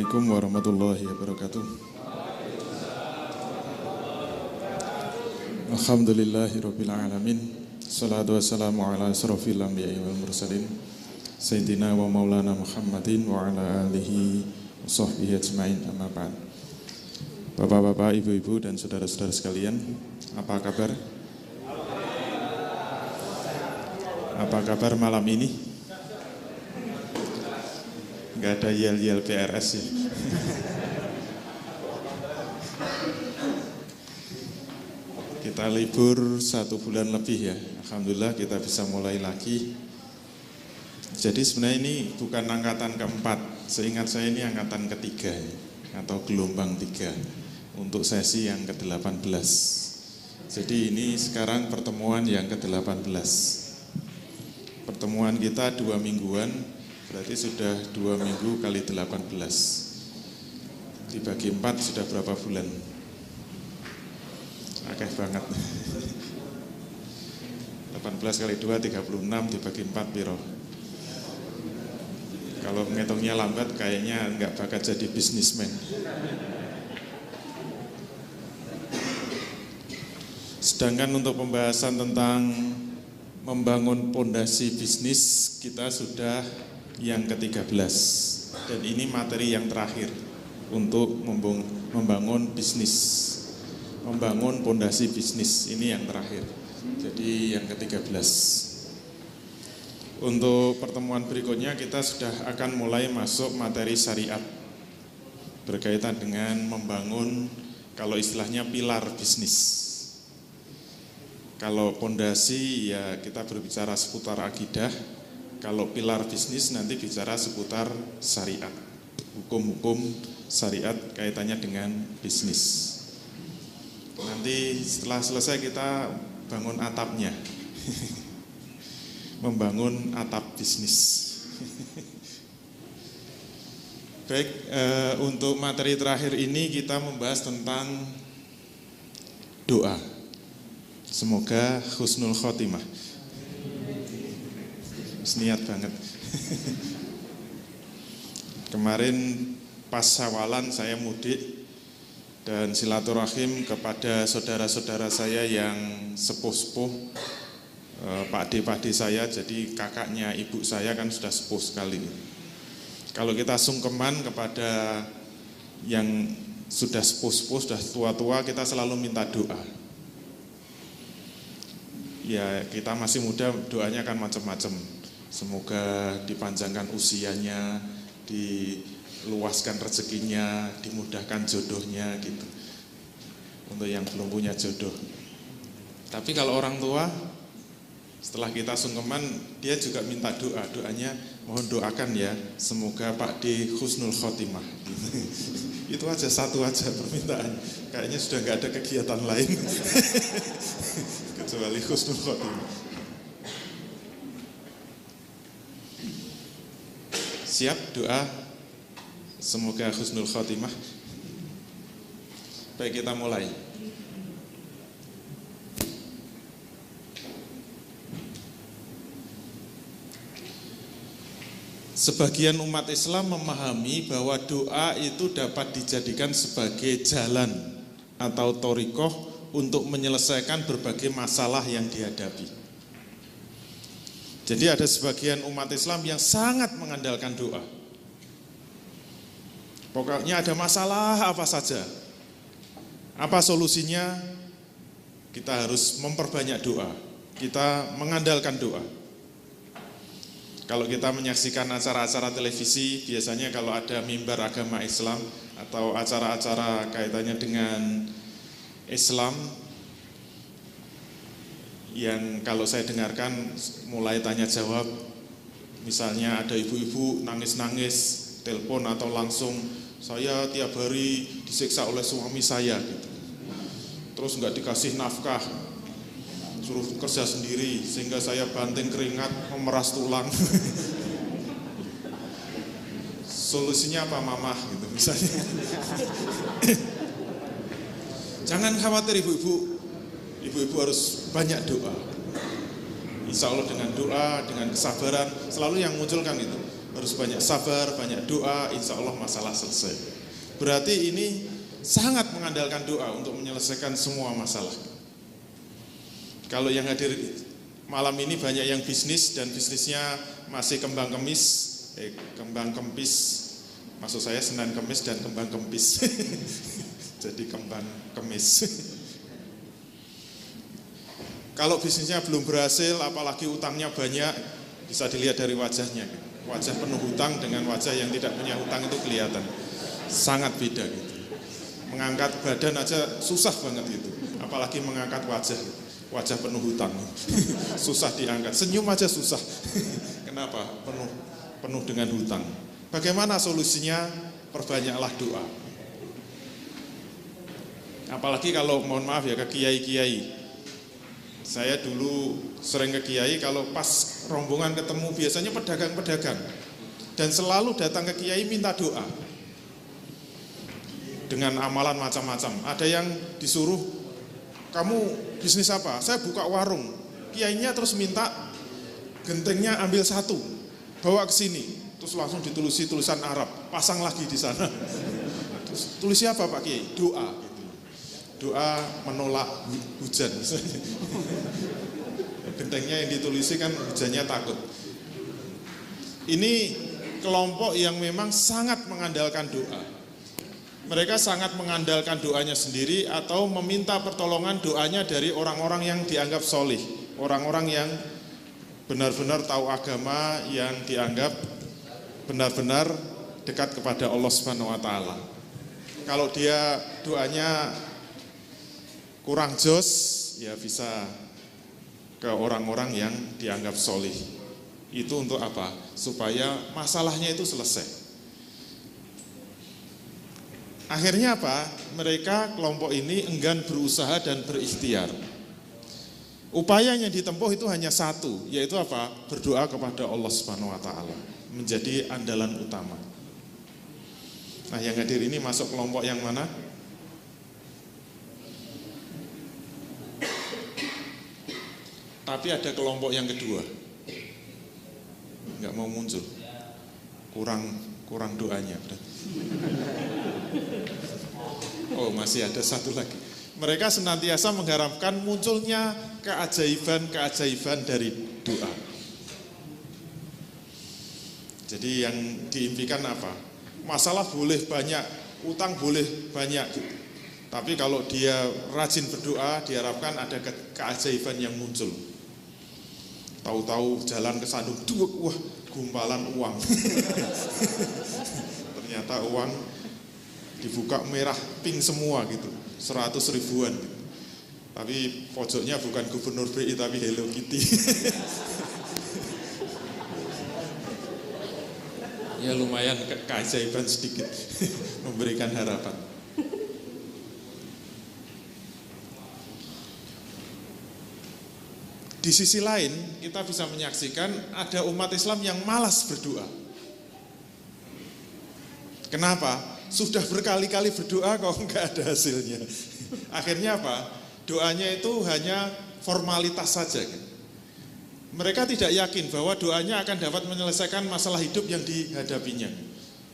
Assalamualaikum warahmatullahi wabarakatuh. Alhamdulillahirabbil alamin. Shalatu wassalamu ala asrofil anbiya'i wal mursalin Sayyidina wa maulana Muhammadin wa ala alihi wa sahbihi ajmain, amma ba'd. Bapak-bapak, ibu-ibu dan saudara-saudara sekalian, apa kabar? Apa kabar malam ini? Enggak ada yel-yel PRS sih. Kita libur 1 bulan lebih ya. Alhamdulillah kita bisa mulai lagi. Jadi sebenarnya ini bukan angkatan keempat. Seingat saya ini angkatan ketiga ya, atau gelombang 3 untuk sesi yang ke-18. Jadi ini sekarang pertemuan yang ke-18. Pertemuan kita 2 mingguan, berarti sudah 2 minggu kali 18. Dibagi 4 sudah berapa bulan? Akeh banget. 18 kali 2, 36, dibagi 4 piro? Kalau ngitungnya lambat kayaknya nggak bakal jadi bisnismen. Sedangkan untuk pembahasan tentang membangun pondasi bisnis, kita sudah yang ke-13. Dan ini materi yang terakhir untuk membangun bisnis. Membangun pondasi bisnis, ini yang terakhir. Jadi yang ke-13. Untuk pertemuan berikutnya kita sudah akan mulai masuk materi syariat berkaitan dengan membangun, kalau istilahnya pilar bisnis. Kalau pondasi ya kita berbicara seputar akidah. Kalau pilar bisnis nanti bicara seputar syariat, hukum-hukum syariat kaitannya dengan bisnis. Nanti setelah selesai kita bangun atapnya. Membangun atap bisnis. Baik, untuk materi terakhir ini kita membahas tentang doa. Semoga husnul khotimah. Niat banget. Kemarin pas Syawalan saya mudik dan silaturahim kepada saudara-saudara saya yang sepuh-sepuh, pakde-pakde saya, jadi kakaknya ibu saya kan sudah sepuh sekali. Kalau kita sungkeman kepada yang sudah sepuh-sepuh, sudah tua-tua, kita selalu minta doa. Ya kita masih muda, doanya kan macam-macam. Semoga dipanjangkan usianya, diluaskan rezekinya, dimudahkan jodohnya gitu. Untuk yang belum punya jodoh. Tapi kalau orang tua, setelah kita sungkeman, dia juga minta doa. Doanya mohon doakan ya, semoga Pak D husnul khotimah. Itu aja, satu aja permintaan. Kayaknya sudah nggak ada kegiatan lain kecuali husnul khotimah. Siap doa semoga husnul khotimah. Baik, kita mulai. Sebagian umat Islam memahami bahwa doa itu dapat dijadikan sebagai jalan atau thoriqoh untuk menyelesaikan berbagai masalah yang dihadapi. Jadi ada sebagian umat Islam yang sangat mengandalkan doa. Pokoknya ada masalah apa saja, apa solusinya? Kita harus memperbanyak doa. Kita mengandalkan doa. Kalau kita menyaksikan acara-acara televisi, biasanya kalau ada mimbar agama Islam atau acara-acara kaitannya dengan Islam, yang kalau saya dengarkan mulai tanya jawab, misalnya ada ibu-ibu nangis-nangis, telepon atau langsung, saya tiap hari disiksa oleh suami saya gitu. Terus nggak dikasih nafkah, suruh kerja sendiri sehingga saya banting keringat, memeras tulang. Solusinya apa mama gitu misalnya. Jangan khawatir ibu-ibu. Ibu-ibu harus banyak doa. Insya Allah dengan doa, dengan kesabaran, selalu yang muncul kan itu. harus banyak sabar, banyak doa, insya Allah masalah selesai. Berarti ini sangat mengandalkan doa untuk menyelesaikan semua masalah. Kalau yang hadir malam ini banyak yang bisnis dan bisnisnya masih kembang kempis, maksud saya Senin Kemis dan kembang kempis. Jadi kembang kemis. Kalau bisnisnya belum berhasil, apalagi utangnya banyak, bisa dilihat dari wajahnya. Wajah penuh hutang dengan wajah yang tidak punya hutang itu kelihatan. Sangat beda gitu. Mengangkat badan aja susah banget gitu. Apalagi mengangkat wajah penuh hutang. Susah diangkat. Senyum aja susah. Kenapa? Penuh dengan hutang. Bagaimana solusinya? Perbanyaklah doa. Apalagi kalau mohon maaf ya ke kiai-kiai. Saya dulu sering ke kiai, kalau pas rombongan ketemu biasanya pedagang-pedagang. Dan selalu datang ke kiai minta doa. Dengan amalan macam-macam. Ada yang disuruh, kamu bisnis apa? Saya buka warung. Kiainya terus minta gentengnya ambil satu, bawa ke sini. Terus langsung ditulisi tulisan Arab, pasang lagi di sana. Terus tulis apa Pak Kiai? Doa. Doa menolak hujan. Gentengnya yang ditulisi kan hujannya takut. Ini kelompok yang memang sangat mengandalkan doa. Mereka sangat mengandalkan doanya sendiri atau meminta pertolongan doanya dari orang-orang yang dianggap solih, orang-orang yang benar-benar tahu agama, yang dianggap benar-benar dekat kepada Allah Subhanahu wa taala. Kalau dia doanya kurang jos, ya bisa ke orang-orang yang dianggap solih. Itu untuk apa? Supaya masalahnya itu selesai. Akhirnya apa? Mereka kelompok ini enggan berusaha dan berikhtiar. Upaya yang ditempuh itu hanya satu, yaitu apa? Berdoa kepada Allah Subhanahu wa taala, menjadi andalan utama. Nah, yang hadir ini masuk kelompok yang mana? Tapi ada kelompok yang kedua, nggak mau muncul, kurang doanya. Oh, masih ada satu lagi. Mereka senantiasa mengharapkan munculnya keajaiban-keajaiban dari doa. Jadi yang diimpikan apa? Masalah boleh banyak, utang boleh banyak gitu. Tapi kalau dia rajin berdoa, diharapkan ada keajaiban yang muncul. Tahu-tahu jalan ke Sandung, wah gumpalan uang. Ternyata uang dibuka merah pink semua gitu, 100 ribuan gitu. Tapi pojoknya bukan Gubernur BI tapi Hello Kitty. Ya lumayan keajaiban sedikit, memberikan harapan. Di sisi lain, kita bisa menyaksikan ada umat Islam yang malas berdoa. Kenapa? Sudah berkali-kali berdoa kok enggak ada hasilnya. Akhirnya apa? Doanya itu hanya formalitas saja. Mereka tidak yakin bahwa doanya akan dapat menyelesaikan masalah hidup yang dihadapinya.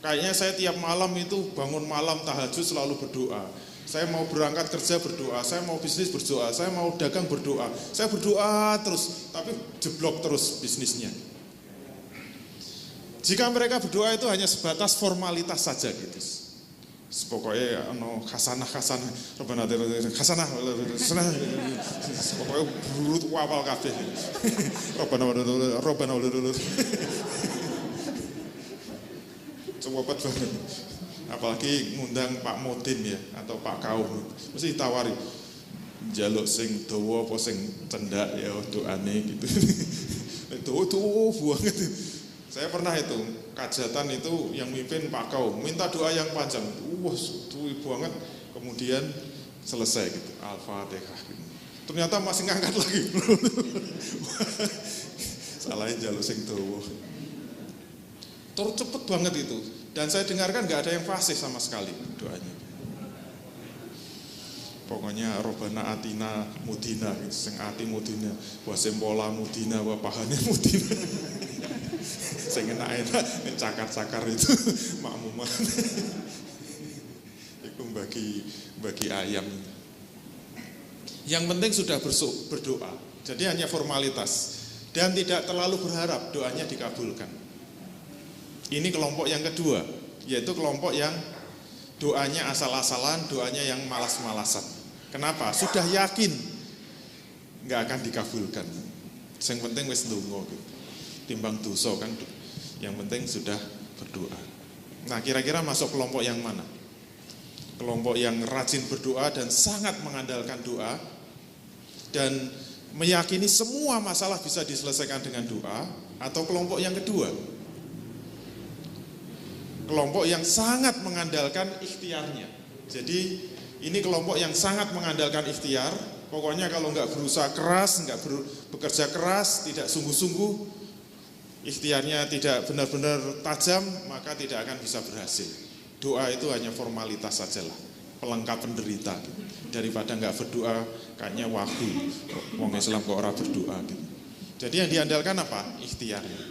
Kayaknya saya tiap malam itu bangun malam tahajud selalu berdoa. Saya mau berangkat kerja berdoa, saya mau bisnis berdoa, saya mau dagang berdoa. Saya berdoa terus, tapi jeblok terus bisnisnya. Jika mereka berdoa itu hanya sebatas formalitas saja gitu. Pokoknya hasanah, Rabbana hasanah, pokoknya burut wapal kabeh. Rabbana coba banget. Apalagi ngundang Pak Modin ya atau Pak Kaum, mesti ditawari njaluk sing dawa apa sing cendak ya doane gitu. Itu banget. Saya pernah itu kajatan itu yang mimpin Pak Kaum, minta doa yang panjang. Itu banget. Kemudian selesai gitu, Al-Fatihah gitu. Ternyata masih ngangkat lagi. Salahnya njaluk sing dawa. Terus cepet banget itu. Dan saya dengarkan nggak ada yang fasih sama sekali doanya. Pokoknya Robbana atina mudina, sing ati mudina, wa sempola mudina, wa pahane mudina. Sing enak-enak cakar-cakar itu makmuman. Itu bagi ayam. Yang penting sudah berdoa. Jadi hanya formalitas dan tidak terlalu berharap doanya dikabulkan. Ini kelompok yang kedua, yaitu kelompok yang doanya asal-asalan, doanya yang malas-malasan. Kenapa? Sudah yakin nggak akan dikabulkan. Yang penting wis ndonga gitu. Timbang dosa kan. Yang penting sudah berdoa. Nah, kira-kira masuk kelompok yang mana? Kelompok yang rajin berdoa dan sangat mengandalkan doa dan meyakini semua masalah bisa diselesaikan dengan doa, atau kelompok yang kedua, kelompok yang sangat mengandalkan ikhtiarnya. Jadi ini kelompok yang sangat mengandalkan ikhtiar. Pokoknya kalau nggak berusaha keras, nggak bekerja keras, tidak sungguh-sungguh, ikhtiarnya tidak benar-benar tajam, maka tidak akan bisa berhasil. Doa itu hanya formalitas sajalah, pelengkap penderita. Daripada nggak berdoa, kayaknya wagu. Wong Islam kok ora berdoa gitu. Jadi yang diandalkan apa? Ikhtiarnya.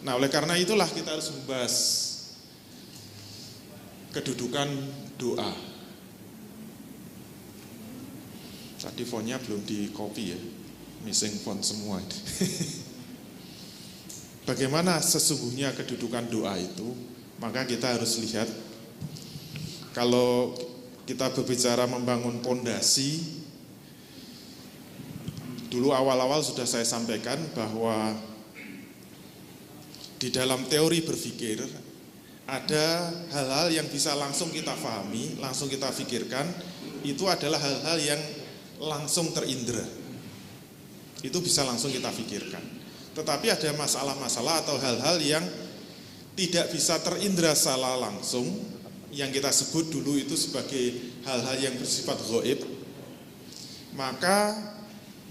Nah, oleh karena itulah kita harus membahas kedudukan doa. Tadi fontnya belum di copy ya, missing font semua. Bagaimana sesungguhnya kedudukan doa itu? Maka kita harus lihat, kalau kita berbicara membangun pondasi, dulu awal-awal sudah saya sampaikan bahwa di dalam teori berpikir ada hal-hal yang bisa langsung kita pahami, langsung kita pikirkan, itu adalah hal-hal yang langsung terindra. Itu bisa langsung kita pikirkan. Tetapi ada masalah-masalah atau hal-hal yang tidak bisa terindra secara langsung, yang kita sebut dulu itu sebagai hal-hal yang bersifat ghaib. Maka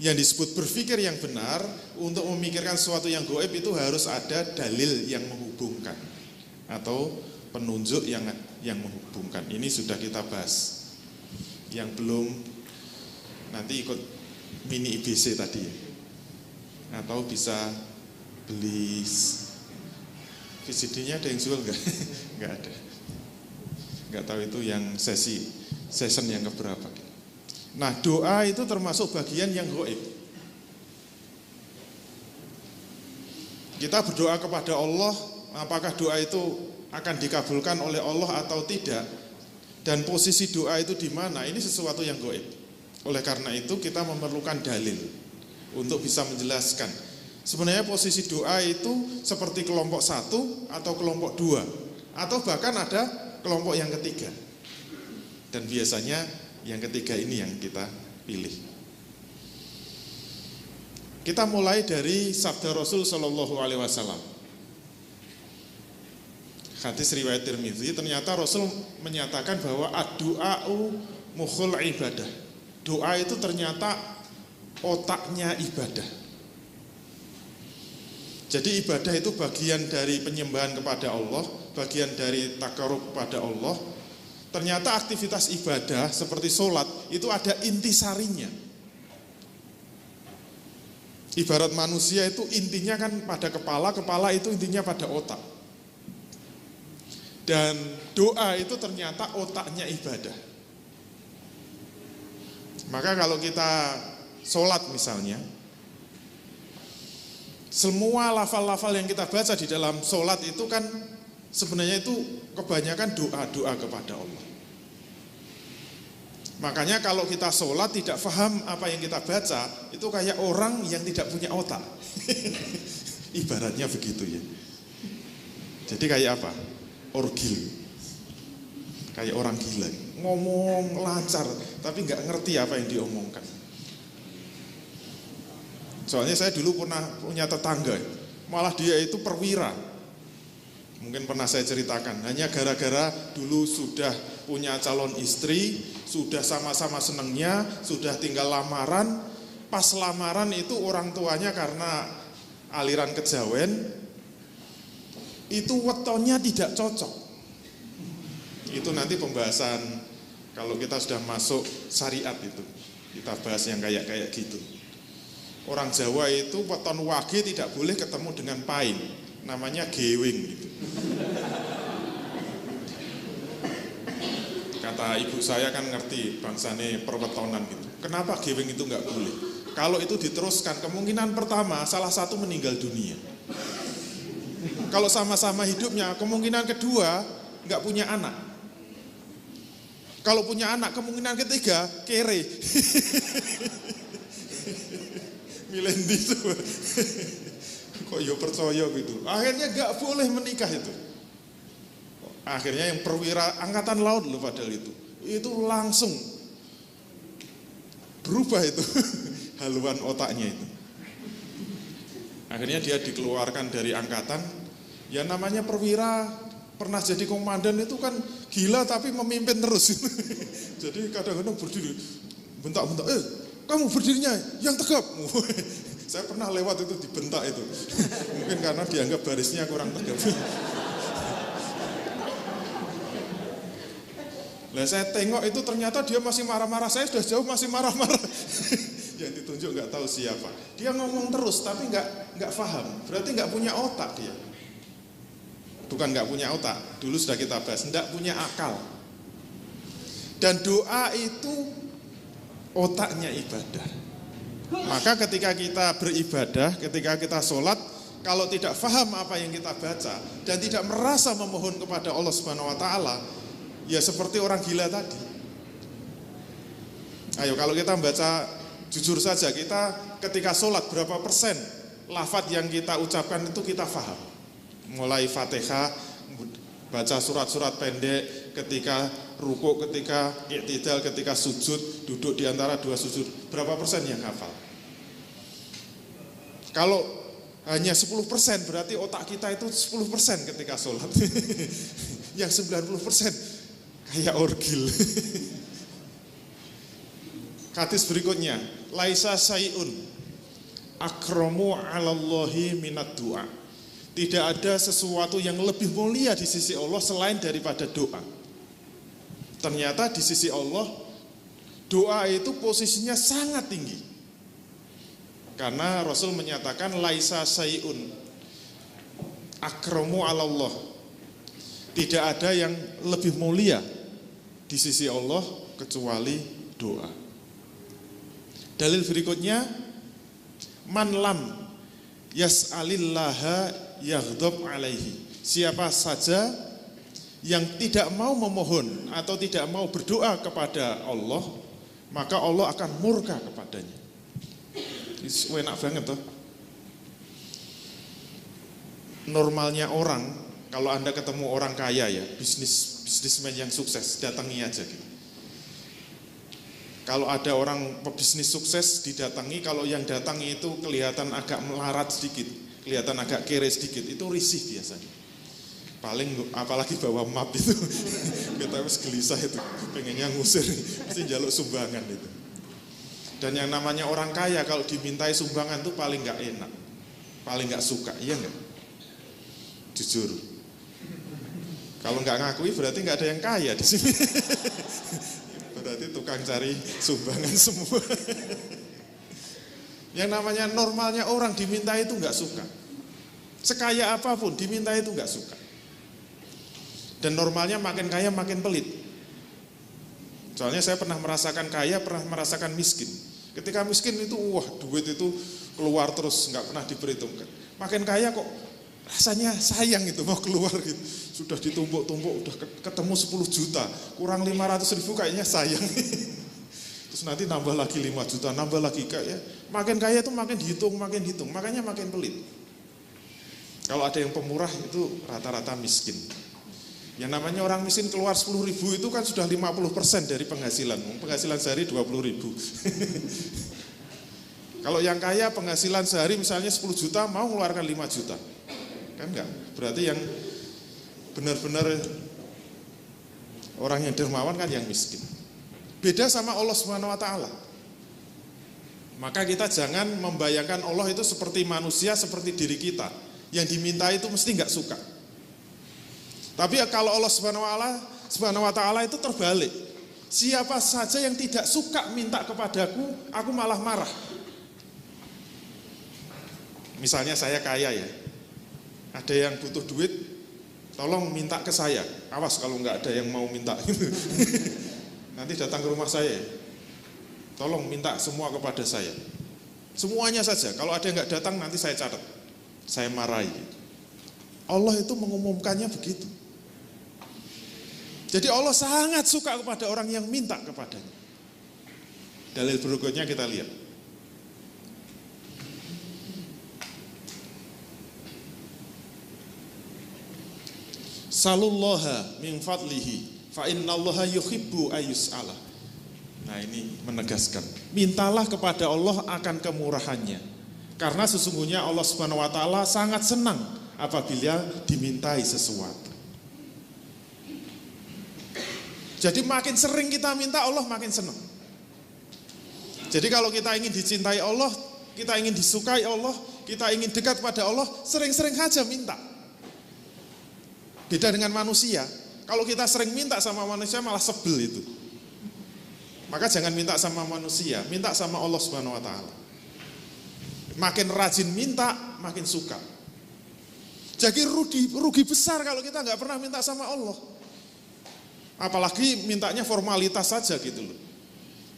yang disebut berpikir yang benar, untuk memikirkan sesuatu yang ghaib itu harus ada dalil yang menghubungkan atau penunjuk yang menghubungkan. Ini sudah kita bahas. Yang belum nanti ikut mini IBC tadi ya. Atau bisa beli VCD-nya, ada yang jual nggak? Nggak ada. Nggak tahu itu yang session yang keberapa. Nah, doa itu termasuk bagian yang ghaib. Kita berdoa kepada Allah, apakah doa itu akan dikabulkan oleh Allah atau tidak, dan posisi doa itu di mana, ini sesuatu yang ghaib. Oleh karena itu kita memerlukan dalil untuk bisa menjelaskan sebenarnya posisi doa itu seperti kelompok 1 atau kelompok 2, atau bahkan ada kelompok yang ketiga. Dan biasanya yang ketiga ini yang kita pilih. Kita mulai dari sabda Rasul Shallallahu Alaihi Wasallam. Hadis riwayat Tirmidzi, ternyata Rasul menyatakan bahwa ad-du'a'u mukhul ibadah. Doa itu ternyata otaknya ibadah. Jadi ibadah itu bagian dari penyembahan kepada Allah, bagian dari takarub kepada Allah. Ternyata aktivitas ibadah seperti sholat itu ada intisarinya. Ibarat manusia itu intinya kan pada kepala, kepala itu intinya pada otak. Dan doa itu ternyata otaknya ibadah. Maka kalau kita sholat misalnya, semua lafal-lafal yang kita baca di dalam sholat itu kan sebenarnya itu kebanyakan doa-doa kepada Allah. Makanya kalau kita sholat tidak paham apa yang kita baca, itu kayak orang yang tidak punya otak. Ibaratnya begitu ya. Jadi kayak apa? Orgil. Kayak orang gila, ngomong lancar tapi nggak ngerti apa yang diomongkan. Soalnya saya dulu pernah punya tetangga, malah dia itu perwira. Mungkin pernah saya ceritakan, hanya gara-gara dulu sudah punya calon istri, sudah sama-sama senengnya, sudah tinggal lamaran. Pas lamaran itu orang tuanya karena aliran kejawen, itu wetonnya tidak cocok. Itu nanti pembahasan kalau kita sudah masuk syariat itu, kita bahas yang kayak gitu. Orang Jawa itu weton wage tidak boleh ketemu dengan paing. namanya gewing gitu. Kata ibu saya kan ngerti bangsane perwetonan gitu. Kenapa gewing itu nggak boleh? Kalau itu diteruskan, kemungkinan pertama salah satu meninggal dunia. Kalau sama-sama hidupnya, kemungkinan kedua nggak punya anak. Kalau punya anak, kemungkinan ketiga kere. Milendi itu. Kok yo percaya gitu. Akhirnya nggak boleh menikah itu. Akhirnya yang perwira angkatan laut loh padahal itu langsung berubah itu haluan otaknya itu. Akhirnya dia dikeluarkan dari angkatan. Ya namanya perwira pernah jadi komandan itu kan gila tapi memimpin terus. Jadi kadang-kadang berdiri bentak-bentak, kamu berdirinya yang tegap. Saya pernah lewat itu dibentak itu. Mungkin karena dianggap barisnya kurang tegap. Nah saya tengok itu ternyata dia masih marah-marah, saya sudah jauh masih marah-marah. Yang ditunjuk nggak tahu siapa. Dia ngomong terus tapi nggak paham. Berarti nggak punya otak dia. Bukan nggak punya otak, dulu sudah kita bahas, nggak punya akal. Dan doa itu otaknya ibadah. Maka ketika kita beribadah, ketika kita sholat, kalau tidak paham apa yang kita baca dan tidak merasa memohon kepada Allah Subhanahu Wa Taala, ya seperti orang gila tadi. Ayo kalau kita membaca jujur saja, kita ketika sholat berapa persen lafadz yang kita ucapkan itu kita paham. Mulai Fatihah, baca surat-surat pendek, ketika ruku, ketika i'tidal, ketika sujud, duduk di antara dua sujud, berapa persen yang hafal? Kalau hanya 10% berarti otak kita itu 10% ketika sholat. Yang 90% kayak orgil. Hadis berikutnya, laisa syai'un akramu 'alallahi minad du'a. Tidak ada sesuatu yang lebih mulia di sisi Allah selain daripada doa. Ternyata di sisi Allah, doa itu posisinya sangat tinggi. Karena Rasul menyatakan laisa syai'un akramu 'alallah. Tidak ada yang lebih mulia di sisi Allah kecuali doa. Dalil berikutnya, man lam yas'alillaha yaghdab alaihi. Siapa saja yang tidak mau memohon atau tidak mau berdoa kepada Allah, maka Allah akan murka kepadanya. Itu enak banget toh. Normalnya orang, kalau Anda ketemu orang kaya ya, bisnismen yang sukses, datangi aja gitu. Kalau ada orang pebisnis sukses didatangi, kalau yang datangi itu kelihatan agak melarat sedikit, kelihatan agak kere sedikit, itu risih biasanya. Paling apalagi bawa map itu, kita harus gelisah itu, pengennya ngusir, mesti jaluk sumbangan itu. Dan yang namanya orang kaya kalau dimintai sumbangan itu paling nggak enak, paling nggak suka, iya nggak? Jujur. Kalau nggak ngakui berarti nggak ada yang kaya di sini. Berarti tukang cari sumbangan semua. Yang namanya normalnya orang diminta itu nggak suka. Sekaya apapun diminta itu nggak suka. Dan normalnya makin kaya makin pelit. Soalnya saya pernah merasakan kaya, pernah merasakan miskin. Ketika miskin itu wah duit itu keluar terus nggak pernah diperhitungkan. Makin kaya kok rasanya sayang gitu mau keluar gitu. Sudah ditumpuk-tumpuk udah ketemu 10 juta, kurang 500 ribu kayaknya sayang. Terus nanti nambah lagi 5 juta, nambah lagi kayak makin kaya itu makin dihitung, makanya makin pelit. Kalau ada yang pemurah itu rata-rata miskin. Yang namanya orang miskin keluar 10 ribu itu kan sudah 50% dari penghasilan. Penghasilan sehari 20 ribu. Kalau yang kaya penghasilan sehari misalnya 10 juta mau mengeluarkan 5 juta. Kan enggak, berarti yang benar-benar orang yang dermawan kan yang miskin. Beda sama Allah Subhanahu Wa Taala. Maka kita jangan membayangkan Allah itu seperti manusia, seperti diri kita. Yang diminta itu mesti nggak suka. Tapi kalau Allah Subhanahu Wa Taala itu terbalik. Siapa saja yang tidak suka minta kepadaku, aku malah marah. Misalnya saya kaya ya. Ada yang butuh duit, tolong minta ke saya. Awas kalau nggak ada yang mau minta. Nanti datang ke rumah saya. Tolong minta semua kepada saya. Semuanya saja. Kalau ada yang nggak datang nanti saya catat. Saya marahi. Allah itu mengumumkannya begitu. Jadi Allah sangat suka kepada orang yang minta kepadanya. Dalil berikutnya kita lihat. Salullaha min fadlihi fa innallaha yuhibbu ayyus'ala. Nah, ini menegaskan, mintalah kepada Allah akan kemurahannya. Karena sesungguhnya Allah Subhanahu wa taala sangat senang apabila dimintai sesuatu. Jadi makin sering kita minta, Allah makin senang. Jadi kalau kita ingin dicintai Allah, kita ingin disukai Allah, kita ingin dekat pada Allah, sering-sering saja minta. Beda dengan manusia. Kalau kita sering minta sama manusia malah sebel itu. Maka jangan minta sama manusia, minta sama Allah Subhanahu wa taala. Makin rajin minta, makin suka. Jadi rugi besar kalau kita nggak pernah minta sama Allah. Apalagi mintanya formalitas saja gitu loh.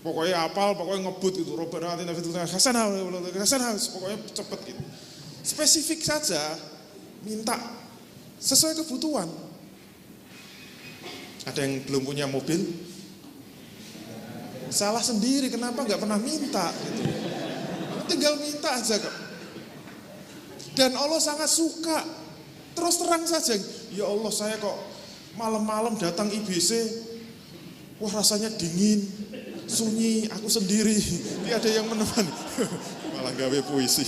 Pokoknya apal, pokoknya ngebut gitu. Rabbana atina fid dunya hasanah, pokoknya cepet gitu. Spesifik saja minta sesuai kebutuhan. Ada yang belum punya mobil? Salah sendiri, kenapa nggak pernah minta gitu. Tinggal minta aja kok. Dan Allah sangat suka. Terus terang saja, ya Allah saya kok malam-malam datang IBC, wah rasanya dingin, sunyi, aku sendiri, tidak ada yang menemani. Malah gawe puisi.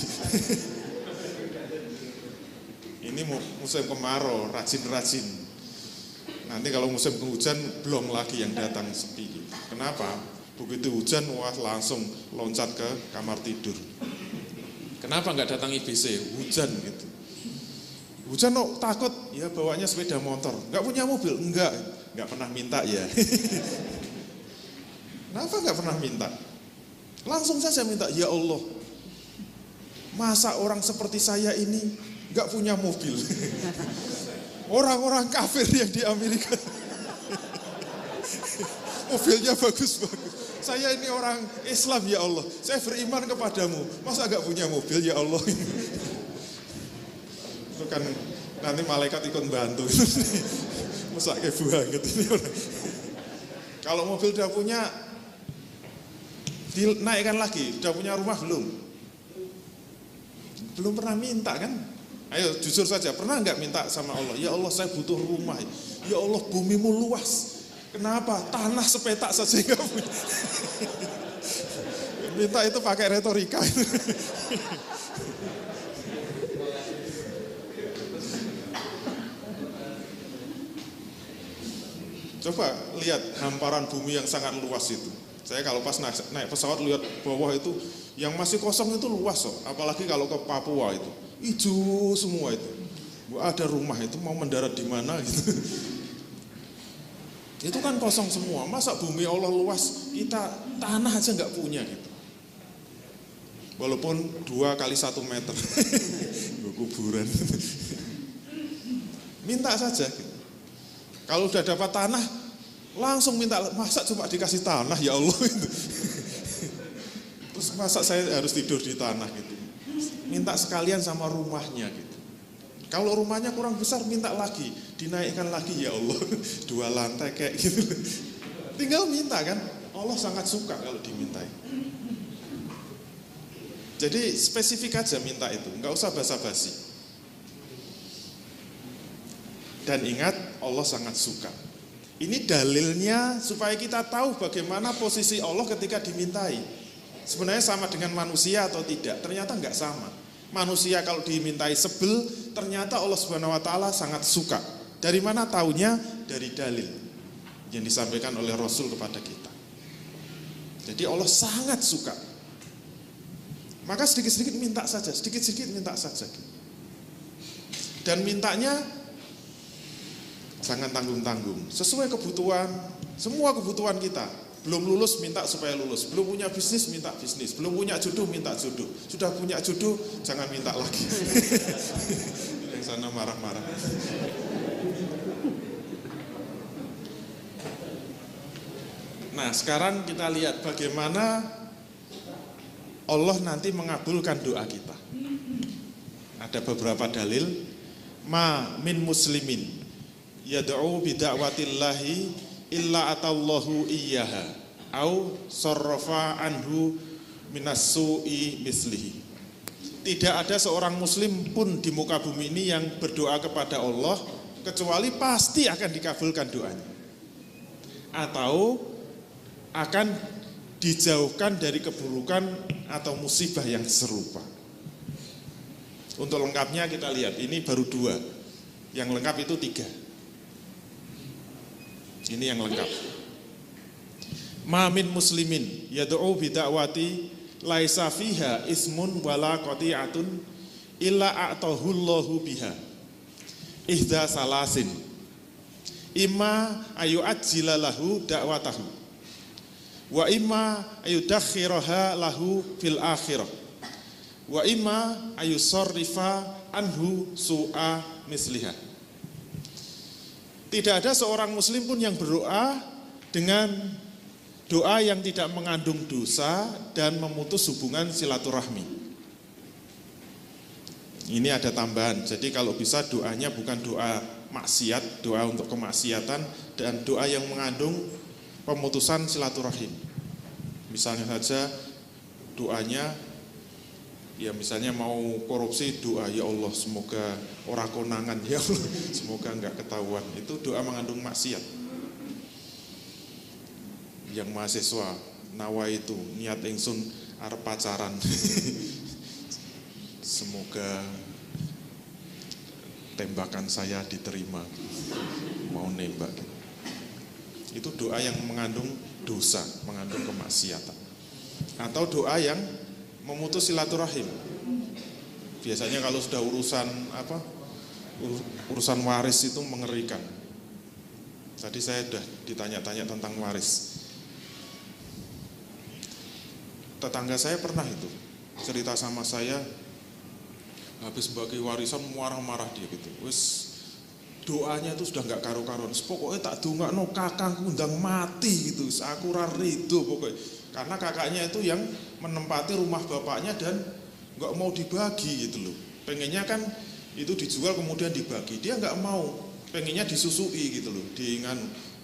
Ini musim kemarau, rajin-rajin. Nanti kalau musim hujan belum lagi yang datang sepi. Kenapa? Begitu hujan, wah langsung loncat ke kamar tidur. Kenapa nggak datang IBC? Hujan gitu. Hujan takut, ya bawanya sepeda motor. Nggak punya mobil? Nggak pernah minta ya. Kenapa nggak pernah minta? Langsung saja minta, ya Allah. Masa orang seperti saya ini nggak punya mobil? Orang-orang kafir yang di Amerika. Mobilnya bagus-bagus. Saya ini orang Islam ya Allah. Saya beriman kepadamu. Masa gak punya mobil ya Allah? Itu kan nanti malaikat ikut bantu. Masa kayak banget ini orang. Kalau mobil udah punya, dinaikkan lagi. Udah punya rumah belum? Belum pernah minta kan? Ayo jujur saja, pernah gak minta sama Allah? Ya Allah saya butuh rumah. Ya Allah bumimu luas. Kenapa? Tanah sepetak saja enggak punya. Minta itu pakai retorika. Coba lihat hamparan bumi yang sangat luas itu. Saya kalau pas naik pesawat lihat bawah itu, yang masih kosong itu luas loh. Apalagi kalau ke Papua itu, hijau semua itu. Ada rumah itu mau mendarat di mana gitu. Itu kan kosong semua. Masa bumi Allah luas, kita tanah aja nggak punya gitu. Walaupun 2 kali 1 meter, kuburan. Minta saja. Gitu. Kalau udah dapat tanah, langsung minta. Masa cuma dikasih tanah ya Allah? Gitu. Terus masa saya harus tidur di tanah gitu? Minta sekalian sama rumahnya gitu. Kalau rumahnya kurang besar, minta lagi, dinaikkan lagi ya Allah, 2 lantai kayak gitu. Tinggal minta kan, Allah sangat suka kalau dimintai. Jadi spesifik aja minta itu, nggak usah basa-basi. Dan ingat, Allah sangat suka. Ini dalilnya supaya kita tahu bagaimana posisi Allah ketika dimintai. Sebenarnya sama dengan manusia atau tidak? Ternyata nggak sama. Manusia kalau dimintai sebel, ternyata Allah Subhanahu wa taala sangat suka. Dari mana taunya? Dari dalil yang disampaikan oleh Rasul kepada kita. Jadi Allah sangat suka. Maka sedikit-sedikit minta saja, sedikit-sedikit minta saja. Dan mintanya jangan tanggung-tanggung, sesuai kebutuhan, semua kebutuhan kita. Belum lulus minta supaya lulus, belum punya bisnis minta bisnis, belum punya jodoh minta jodoh, sudah punya jodoh jangan minta lagi. yang sana marah-marah. Nah, sekarang kita lihat bagaimana Allah nanti mengabulkan doa kita. Ada beberapa dalil. Ma min muslimin yad'u bida'watillahi illa atallahu iyyaha au sarrafa anhu minas su'i mislihi. Tidak ada seorang muslim pun di muka bumi ini yang berdoa kepada Allah kecuali pasti akan dikabulkan doanya. Atau akan dijauhkan dari keburukan atau musibah yang serupa. Untuk lengkapnya kita lihat, ini baru 2. Yang lengkap itu 3. Ini yang lengkap. Ma min muslimin yad'u bida'wati laisa fiha ismun wala qati'atun illa a'tahullahu biha. Ihda salasin. Imma ayu ajjila lahu da'watahu. Wa imma ayudakhiraha lahu fil akhirah. Wa imma ayusarrifa anhu su'a misliha. Tidak ada seorang muslim pun yang berdoa dengan doa yang tidak mengandung dosa dan memutus hubungan silaturahmi. Ini ada tambahan. Jadi kalau bisa doanya bukan doa maksiat, doa untuk kemaksiatan, dan doa yang mengandung pemutusan silaturahim. Misalnya saja doanya, ya misalnya mau korupsi, doa ya Allah semoga ora konangan, ya Allah semoga enggak ketahuan. Itu doa mengandung maksiat. Yang mahasiswa nawa itu niat ingsun arep pacaran. Semoga tembakan saya diterima. Mau nembak. Itu doa yang mengandung dosa, mengandung kemaksiatan. Atau doa yang memutus silaturahim. Biasanya kalau sudah urusan waris itu mengerikan. Tadi saya sudah ditanya-tanya tentang waris. Tetangga saya pernah itu cerita sama saya, habis bagi warisan marah-marah dia gitu. Wis doanya itu sudah nggak karu-karuan. Pokoknya tak dongakno kakangku ndang mati gitu. Aku ora rido pokoknya. Karena kakaknya itu yang menempati rumah bapaknya dan nggak mau dibagi gitu loh. Pengennya kan itu dijual kemudian dibagi. Dia nggak mau. Pengennya disusui gitu loh.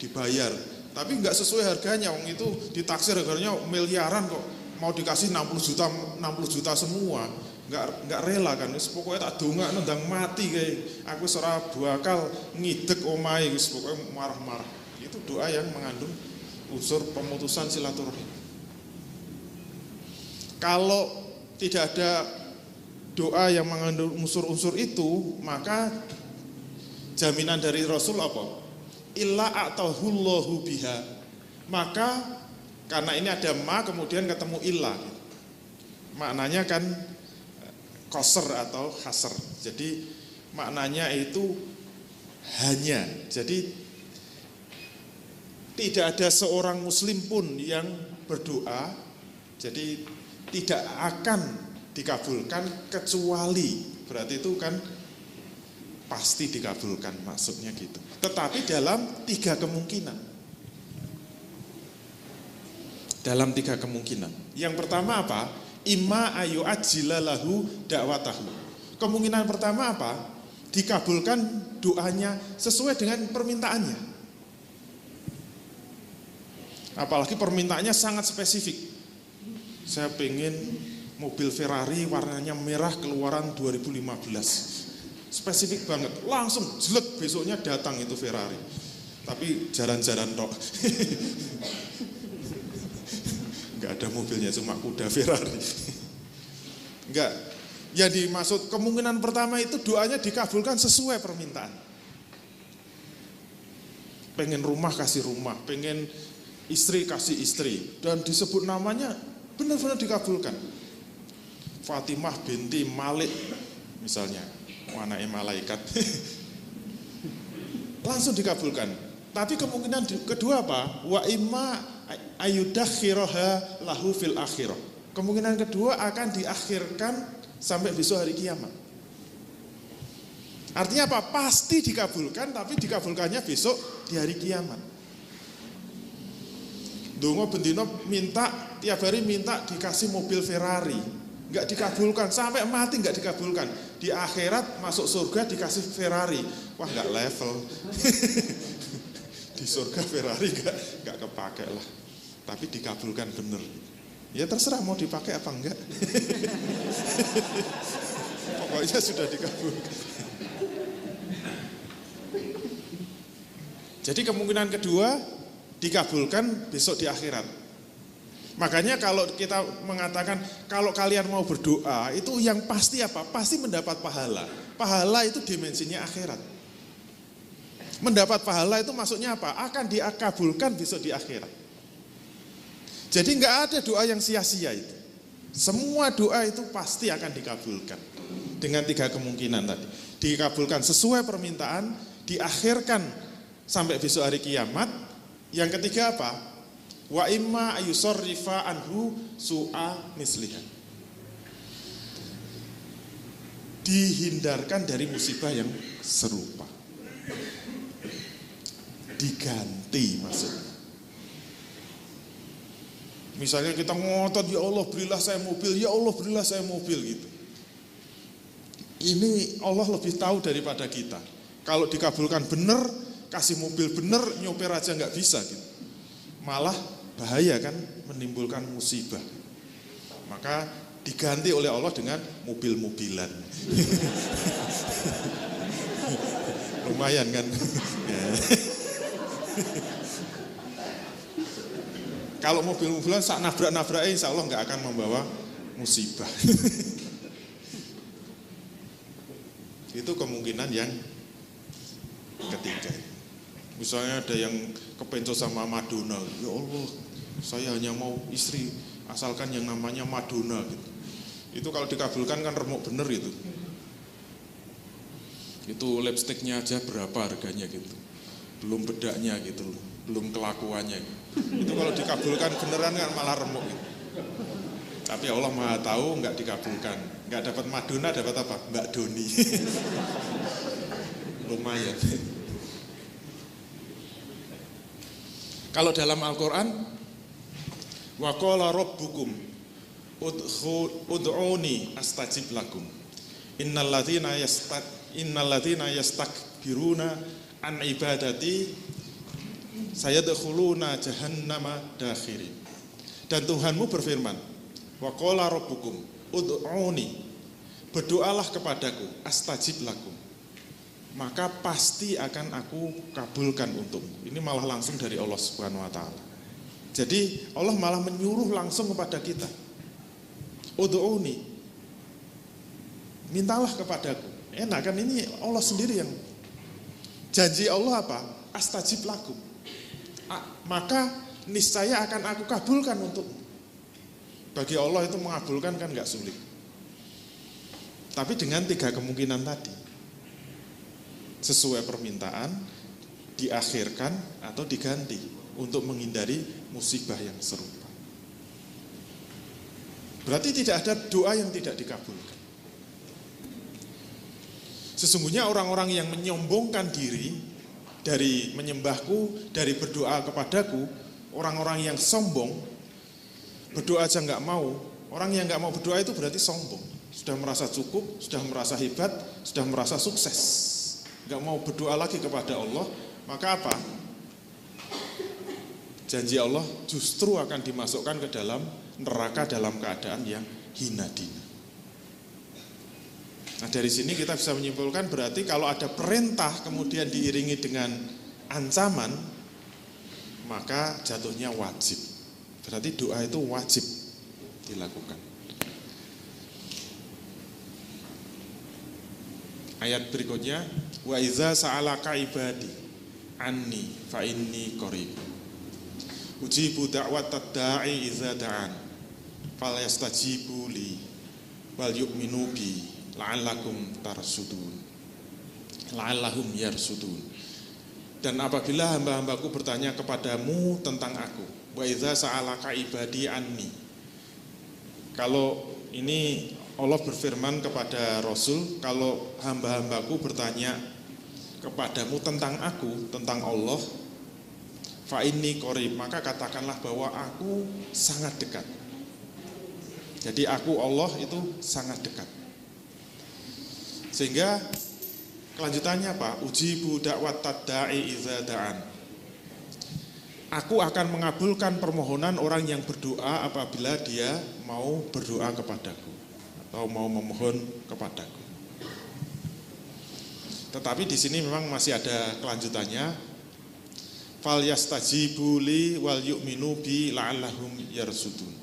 Dibayar. Tapi nggak sesuai harganya. Wong itu ditaksir harganya miliaran kok. Mau dikasih 60 juta semua. Nggak rela kan, pokoknya tak dongakno ndang mati kayak aku ora bakal ngidek omahe, pokoknya marah-marah. Itu doa yang mengandung unsur pemutusan silaturahim. Kalau tidak ada doa yang mengandung unsur-unsur itu, maka jaminan dari Rasul apa? Illa a'tahullahu biha. Maka karena ini ada ma kemudian ketemu illa. Maknanya kan qasr atau hasr. Jadi maknanya itu hanya. Jadi tidak ada seorang muslim pun yang berdoa, jadi tidak akan dikabulkan kecuali, berarti itu kan pasti dikabulkan maksudnya gitu. Tetapi dalam 3 kemungkinan. Dalam 3 kemungkinan. Yang pertama apa? Imma ayu ajila lahu dakwatahu. Kemungkinan pertama apa? Dikabulkan doanya sesuai dengan permintaannya. Apalagi permintaannya sangat spesifik. Saya pengen mobil Ferrari warnanya merah keluaran 2015. Spesifik banget. Langsung jelek besoknya datang itu Ferrari. Tapi jalan-jalan tok. Enggak ada mobilnya, cuma kuda Ferrari. Enggak. Yang dimaksud kemungkinan pertama itu doanya dikabulkan sesuai permintaan. Pengen rumah kasih rumah, pengen istri kasih istri, dan disebut namanya benar-benar dikabulkan. Fatimah binti Malik misalnya, anaknya malaikat. Langsung dikabulkan. Tapi kemungkinan kedua apa? Wa imma ayudakhiraha lahu fil akhirah. Kemungkinan kedua akan diakhirkan sampai besok hari kiamat. Artinya apa? Pasti dikabulkan, tapi dikabulkannya besok di hari kiamat. Dongo bendino minta, tiap hari minta dikasih mobil Ferrari, nggak dikabulkan, sampai mati nggak dikabulkan. Di akhirat masuk surga dikasih Ferrari, wah nggak level. Di surga Ferrari nggak kepake lah, tapi dikabulkan bener. Ya terserah mau dipakai apa enggak. Pokoknya sudah dikabulkan. Jadi kemungkinan kedua dikabulkan besok di akhirat. Makanya kalau kita mengatakan kalau kalian mau berdoa itu yang pasti apa? Pasti mendapat pahala. Pahala itu dimensinya akhirat. Mendapat pahala itu maksudnya apa? Akan dikabulkan besok di akhirat. Jadi nggak ada doa yang sia-sia itu. Semua doa itu pasti akan dikabulkan. Dengan 3 kemungkinan tadi. Dikabulkan sesuai permintaan, diakhirkan sampai besok hari kiamat. Yang ketiga apa? Wa imma ayusarrifa anhu su'a misliha. Dihindarkan dari musibah yang serupa. Diganti maksudnya. Misalnya kita ngotot, ya Allah berilah saya mobil, ya Allah berilah saya mobil gitu. Ini Allah lebih tahu daripada kita. Kalau dikabulkan benar, kasih mobil bener, nyopir aja nggak bisa gitu. Malah bahaya kan, menimbulkan musibah. Maka diganti oleh Allah dengan mobil-mobilan. Lumayan kan. Kalau mobil-mobilan sak nabrak-nabraknya insya Allah nggak akan membawa musibah. Itu kemungkinan yang ketiga. Misalnya ada yang kepenco sama Madonna, ya Allah, saya hanya mau istri asalkan yang namanya Madonna gitu. Itu kalau dikabulkan kan remuk bener itu. Itu lipstiknya aja berapa harganya gitu. Belum bedaknya gitu, belum kelakuannya gitu. Itu kalau dikabulkan beneran kan malah remuk gitu. Tapi Allah Maha tahu nggak dikabulkan. Nggak dapat Madonna, dapat apa? Mbak Doni. Lumayan. Kalau dalam Al-Quran, wa qala rabbukum ud'uni astajib lakum. Innal ladzina yastakbiruna an ibadati sayadkhuluna jahannama dakhirin. Dan Tuhanmu berfirman, wa qala rabbukum ud'uni, berdoalah kepadaku astajib lakum, maka pasti akan aku kabulkan untukmu. Ini malah langsung dari Allah Subhanahu wa taala. Jadi Allah malah menyuruh langsung kepada kita. Ud'uni, mintalah kepadaku. Enak kan, ini Allah sendiri yang janji. Allah apa? Astajib lakum, maka niscaya akan aku kabulkan untukmu. Bagi Allah itu mengabulkan kan gak sulit. Tapi dengan 3 kemungkinan tadi. Sesuai permintaan, diakhirkan atau diganti untuk menghindari musibah yang serupa. Berarti tidak ada doa yang tidak dikabulkan. Sesungguhnya orang-orang yang menyombongkan diri dari menyembahku, dari berdoa kepadaku, orang-orang yang sombong, berdoa aja nggak mau. Orang yang nggak mau berdoa itu berarti sombong. Sudah merasa cukup, sudah merasa hebat, sudah merasa sukses. Nggak mau berdoa lagi kepada Allah, maka apa? Janji Allah justru akan dimasukkan ke dalam neraka dalam keadaan yang hina dina. Nah dari sini kita bisa menyimpulkan berarti kalau ada perintah kemudian diiringi dengan ancaman, maka jatuhnya wajib. Berarti doa itu wajib dilakukan. Ayat berikutnya, wa iza sa'alaka ibadi anni fa inni qarib. Ujibu da'watad da'i iza da'an. Fal yastajibu li wal yu'minu bi la'allakum tarsudun. La'allahum yarsudun. Dan apabila hamba-hambaku bertanya kepadamu tentang aku, wa iza sa'alaka ibadi anni. Kalau ini Allah berfirman kepada Rasul, kalau hamba-hambaku bertanya kepadamu tentang aku, tentang Allah, fa inni qarib, maka katakanlah bahwa aku sangat dekat. Jadi aku Allah itu sangat dekat. Sehingga kelanjutannya apa? Ujibu da'wat tadda'i idza da'an. Aku akan mengabulkan permohonan orang yang berdoa apabila dia mau berdoa kepadaku atau mau memohon kepadaku. Tetapi di sini memang masih ada kelanjutannya. Fal yastajibu li wal yu'minu bi la'allahum yarsudun.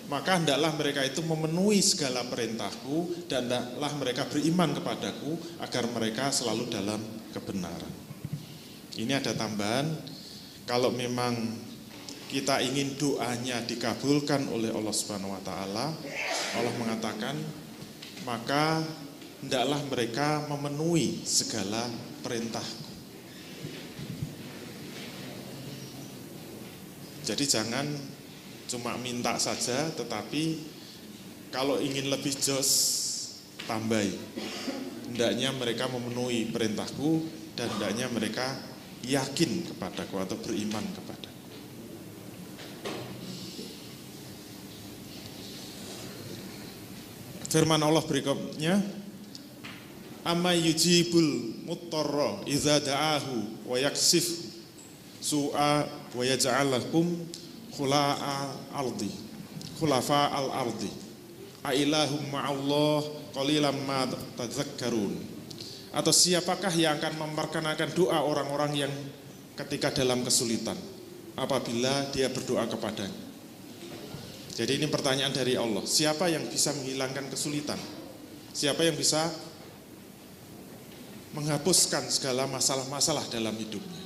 Maka hendaklah mereka itu memenuhi segala perintahku dan hendaklah mereka beriman kepadaku agar mereka selalu dalam kebenaran. Ini ada tambahan, kalau memang kita ingin doanya dikabulkan oleh Allah Subhanahu wa taala, Allah mengatakan, maka hendaklah mereka memenuhi segala perintahku. Jadi jangan cuma minta saja, tetapi kalau ingin lebih jos, tambahi. Hendaknya mereka memenuhi perintahku dan hendaknya mereka yakin kepadaku atau beriman kepadaku. Firman Allah berikutnya, amma yujibul muttarra idza da'ahu wa yaksif su'a wa yaj'alakum khulafa al-ardi a ilahum ma'allah qalilan ma tadzakkarun. Atau siapakah yang akan memperkenankan doa orang-orang yang ketika dalam kesulitan apabila dia berdoa kepadanya. Jadi ini pertanyaan dari Allah, siapa yang bisa menghilangkan kesulitan? Siapa yang bisa menghapuskan segala masalah-masalah dalam hidupnya?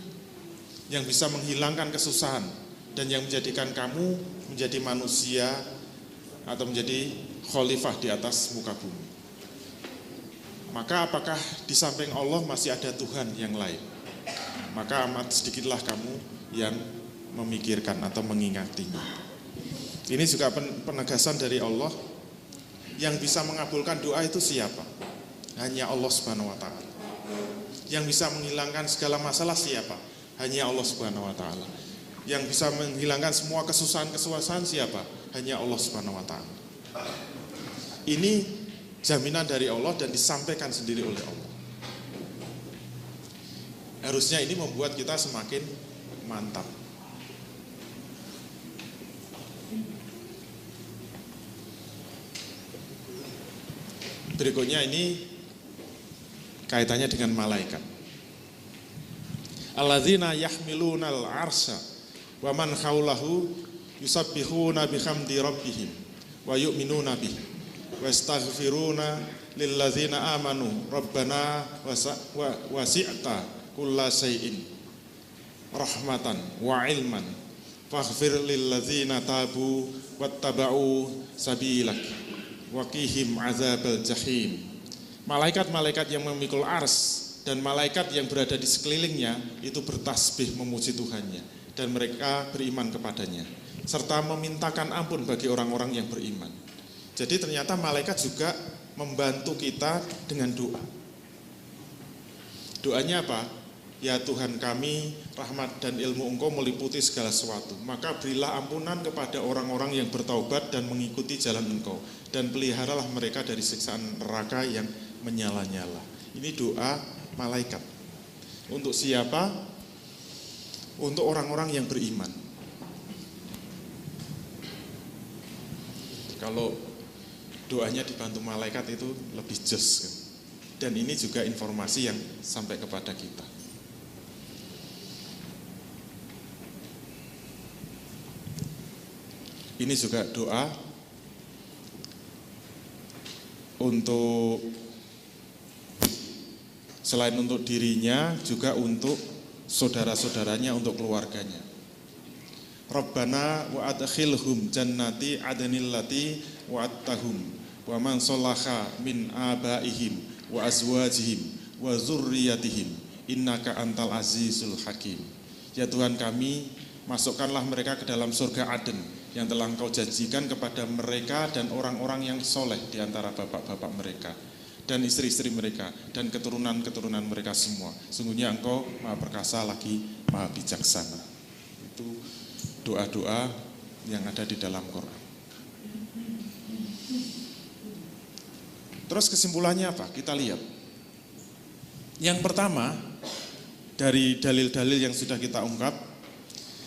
Yang bisa menghilangkan kesusahan dan yang menjadikan kamu menjadi manusia atau menjadi khalifah di atas muka bumi. Maka apakah di samping Allah masih ada Tuhan yang lain? Maka amat sedikitlah kamu yang memikirkan atau mengingatinya. Ini juga penegasan dari Allah, yang bisa mengabulkan doa itu siapa? Hanya Allah Subhanahu wa taala. Yang bisa menghilangkan segala masalah siapa? Hanya Allah Subhanahu wa taala. Yang bisa menghilangkan semua kesusahan siapa? Hanya Allah Subhanahu wa taala. Ini jaminan dari Allah dan disampaikan sendiri oleh Allah. Harusnya ini membuat kita semakin mantap. Berikutnya ini kaitannya dengan malaikat. Alladzina yahmilunal arsya wa man haulahu yusabbihuna bihamdi rabbihim wa yu'minuna bihi wa yastaghfiruna lilladzina amanu rabbana wasi'ta kulla syai'in rahmatan wa ilman faghfir lilladzina tabu wattaba'u sabilak waqihim azabal jahim. Malaikat-malaikat yang memikul ars dan malaikat yang berada di sekelilingnya itu bertasbih memuji Tuhannya dan mereka beriman kepadanya serta memintakan ampun bagi orang-orang yang beriman. Jadi ternyata malaikat juga membantu kita dengan doa. Doanya apa? Ya Tuhan kami, rahmat dan ilmu Engkau meliputi segala sesuatu. Maka berilah ampunan kepada orang-orang yang bertaubat dan mengikuti jalan Engkau. Dan peliharalah mereka dari siksaan neraka yang menyala-nyala. Ini doa malaikat. Untuk siapa? Untuk orang-orang yang beriman. Kalau doanya dibantu malaikat itu lebih jos kan? Dan ini juga informasi yang sampai kepada kita. Ini juga doa untuk selain untuk dirinya juga untuk saudara-saudaranya, untuk keluarganya. Rabbana wa adkhilhum jannati adnil lati wa'adtahum wa man sholaha min abaihim wa azwajihim wa zurriyatihim innaka antal azizul hakim. Ya Tuhan kami, masukkanlah mereka ke dalam surga Aden yang telah Engkau janjikan kepada mereka dan orang-orang yang soleh di antara bapak-bapak mereka dan istri-istri mereka dan keturunan-keturunan mereka semua. Sungguhnya Engkau Maha Perkasa lagi Maha Bijaksana. Itu doa-doa yang ada di dalam Quran. Terus kesimpulannya apa? Kita lihat. Yang pertama, dari dalil-dalil yang sudah kita ungkap,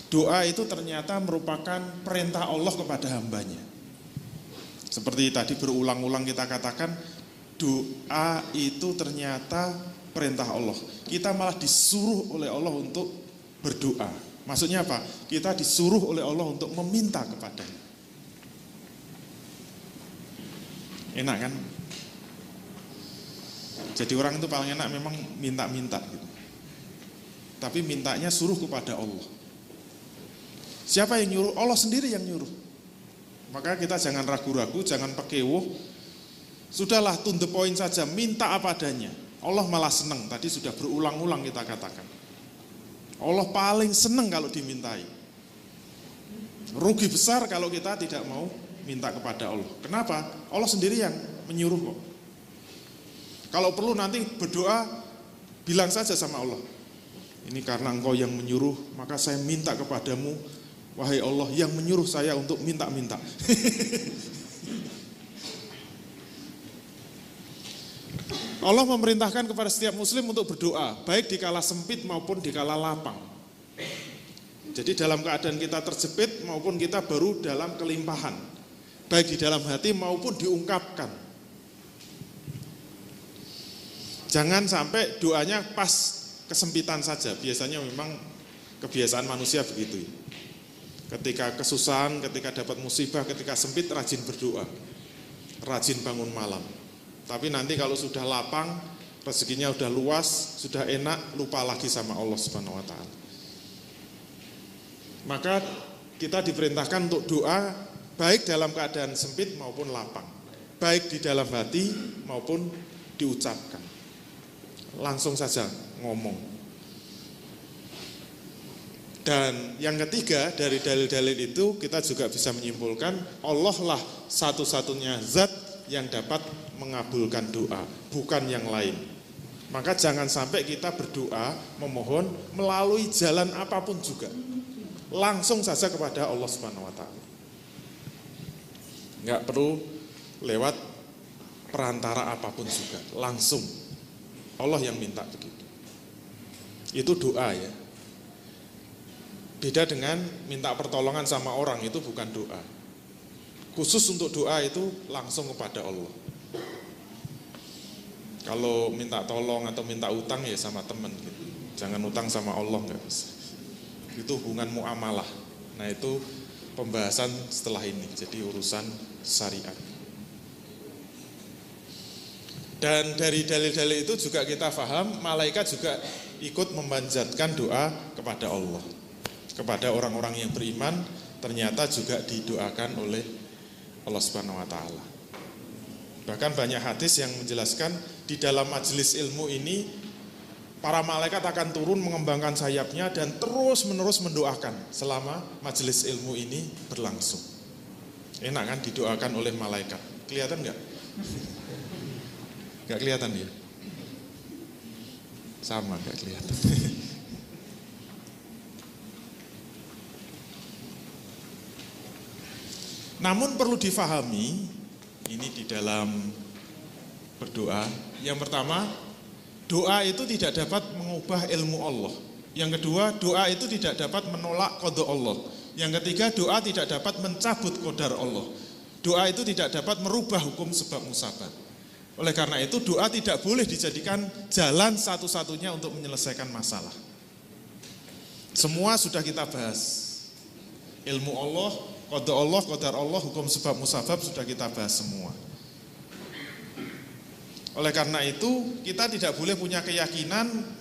doa itu ternyata merupakan perintah Allah kepada hambanya. Seperti tadi berulang-ulang kita katakan, doa itu ternyata perintah Allah. Kita malah disuruh oleh Allah untuk berdoa. Maksudnya apa? Kita disuruh oleh Allah untuk meminta kepadanya. Enak kan? Jadi orang itu paling enak memang minta-minta gitu. Tapi mintanya suruh kepada Allah. Siapa yang nyuruh? Allah sendiri yang nyuruh. Maka kita jangan ragu-ragu, jangan pekewuh. Sudahlah, to the point saja, minta apa adanya. Allah malah senang, tadi sudah berulang-ulang kita katakan. Allah paling senang kalau dimintai. Rugi besar kalau kita tidak mau minta kepada Allah. Kenapa? Allah sendiri yang menyuruh kok. Kalau perlu nanti berdoa, bilang saja sama Allah. Ini karena Engkau yang menyuruh, maka saya minta kepadamu, wahai Allah yang menyuruh saya untuk minta-minta. Allah memerintahkan kepada setiap muslim untuk berdoa, baik di kala sempit maupun di kala lapang. Jadi dalam keadaan kita terjepit maupun kita baru dalam kelimpahan, baik di dalam hati maupun diungkapkan. Jangan sampai doanya pas kesempitan saja. Biasanya memang kebiasaan manusia begitu. Ketika kesusahan, ketika dapat musibah, ketika sempit rajin berdoa, rajin bangun malam. Tapi nanti kalau sudah lapang, rezekinya sudah luas, sudah enak, lupa lagi sama Allah Subhanahu wa taala. Maka kita diperintahkan untuk doa baik dalam keadaan sempit maupun lapang, baik di dalam hati maupun diucapkan. Langsung saja ngomong. Dan yang ketiga dari dalil-dalil itu kita juga bisa menyimpulkan Allah lah satu-satunya zat yang dapat mengabulkan doa, bukan yang lain. Maka jangan sampai kita berdoa, memohon melalui jalan apapun juga. Langsung saja kepada Allah Subhanahu wa taala. Enggak perlu lewat perantara apapun juga, langsung. Allah yang minta begitu. Itu doa ya. Beda dengan minta pertolongan sama orang, itu bukan doa. Khusus untuk doa itu langsung kepada Allah. Kalau minta tolong atau minta utang ya sama teman gitu. Jangan utang sama Allah, enggak bisa. Itu hubungan muamalah. Nah itu pembahasan setelah ini, jadi urusan syariat. Dan dari dalil-dalil itu juga kita paham, malaikat juga ikut memanjatkan doa kepada Allah. Kepada orang-orang yang beriman, ternyata juga didoakan oleh Allah Subhanahu wa taala. Bahkan banyak hadis yang menjelaskan di dalam majelis ilmu ini, para malaikat akan turun mengembangkan sayapnya dan terus-menerus mendoakan selama majelis ilmu ini berlangsung. Enak kan didoakan oleh malaikat? Kelihatan enggak? Gak kelihatan ya? Sama gak kelihatan. Namun perlu difahami, ini di dalam berdoa, yang pertama, doa itu tidak dapat mengubah ilmu Allah. Yang kedua, doa itu tidak dapat menolak qada Allah. Yang ketiga, doa tidak dapat mencabut qadar Allah. Doa itu tidak dapat merubah hukum sebab musabab. Oleh karena itu doa tidak boleh dijadikan jalan satu-satunya untuk menyelesaikan masalah. Semua sudah kita bahas. Ilmu Allah, qada Allah, qadar Allah, hukum sebab musabab sudah kita bahas semua. Oleh karena itu kita tidak boleh punya keyakinan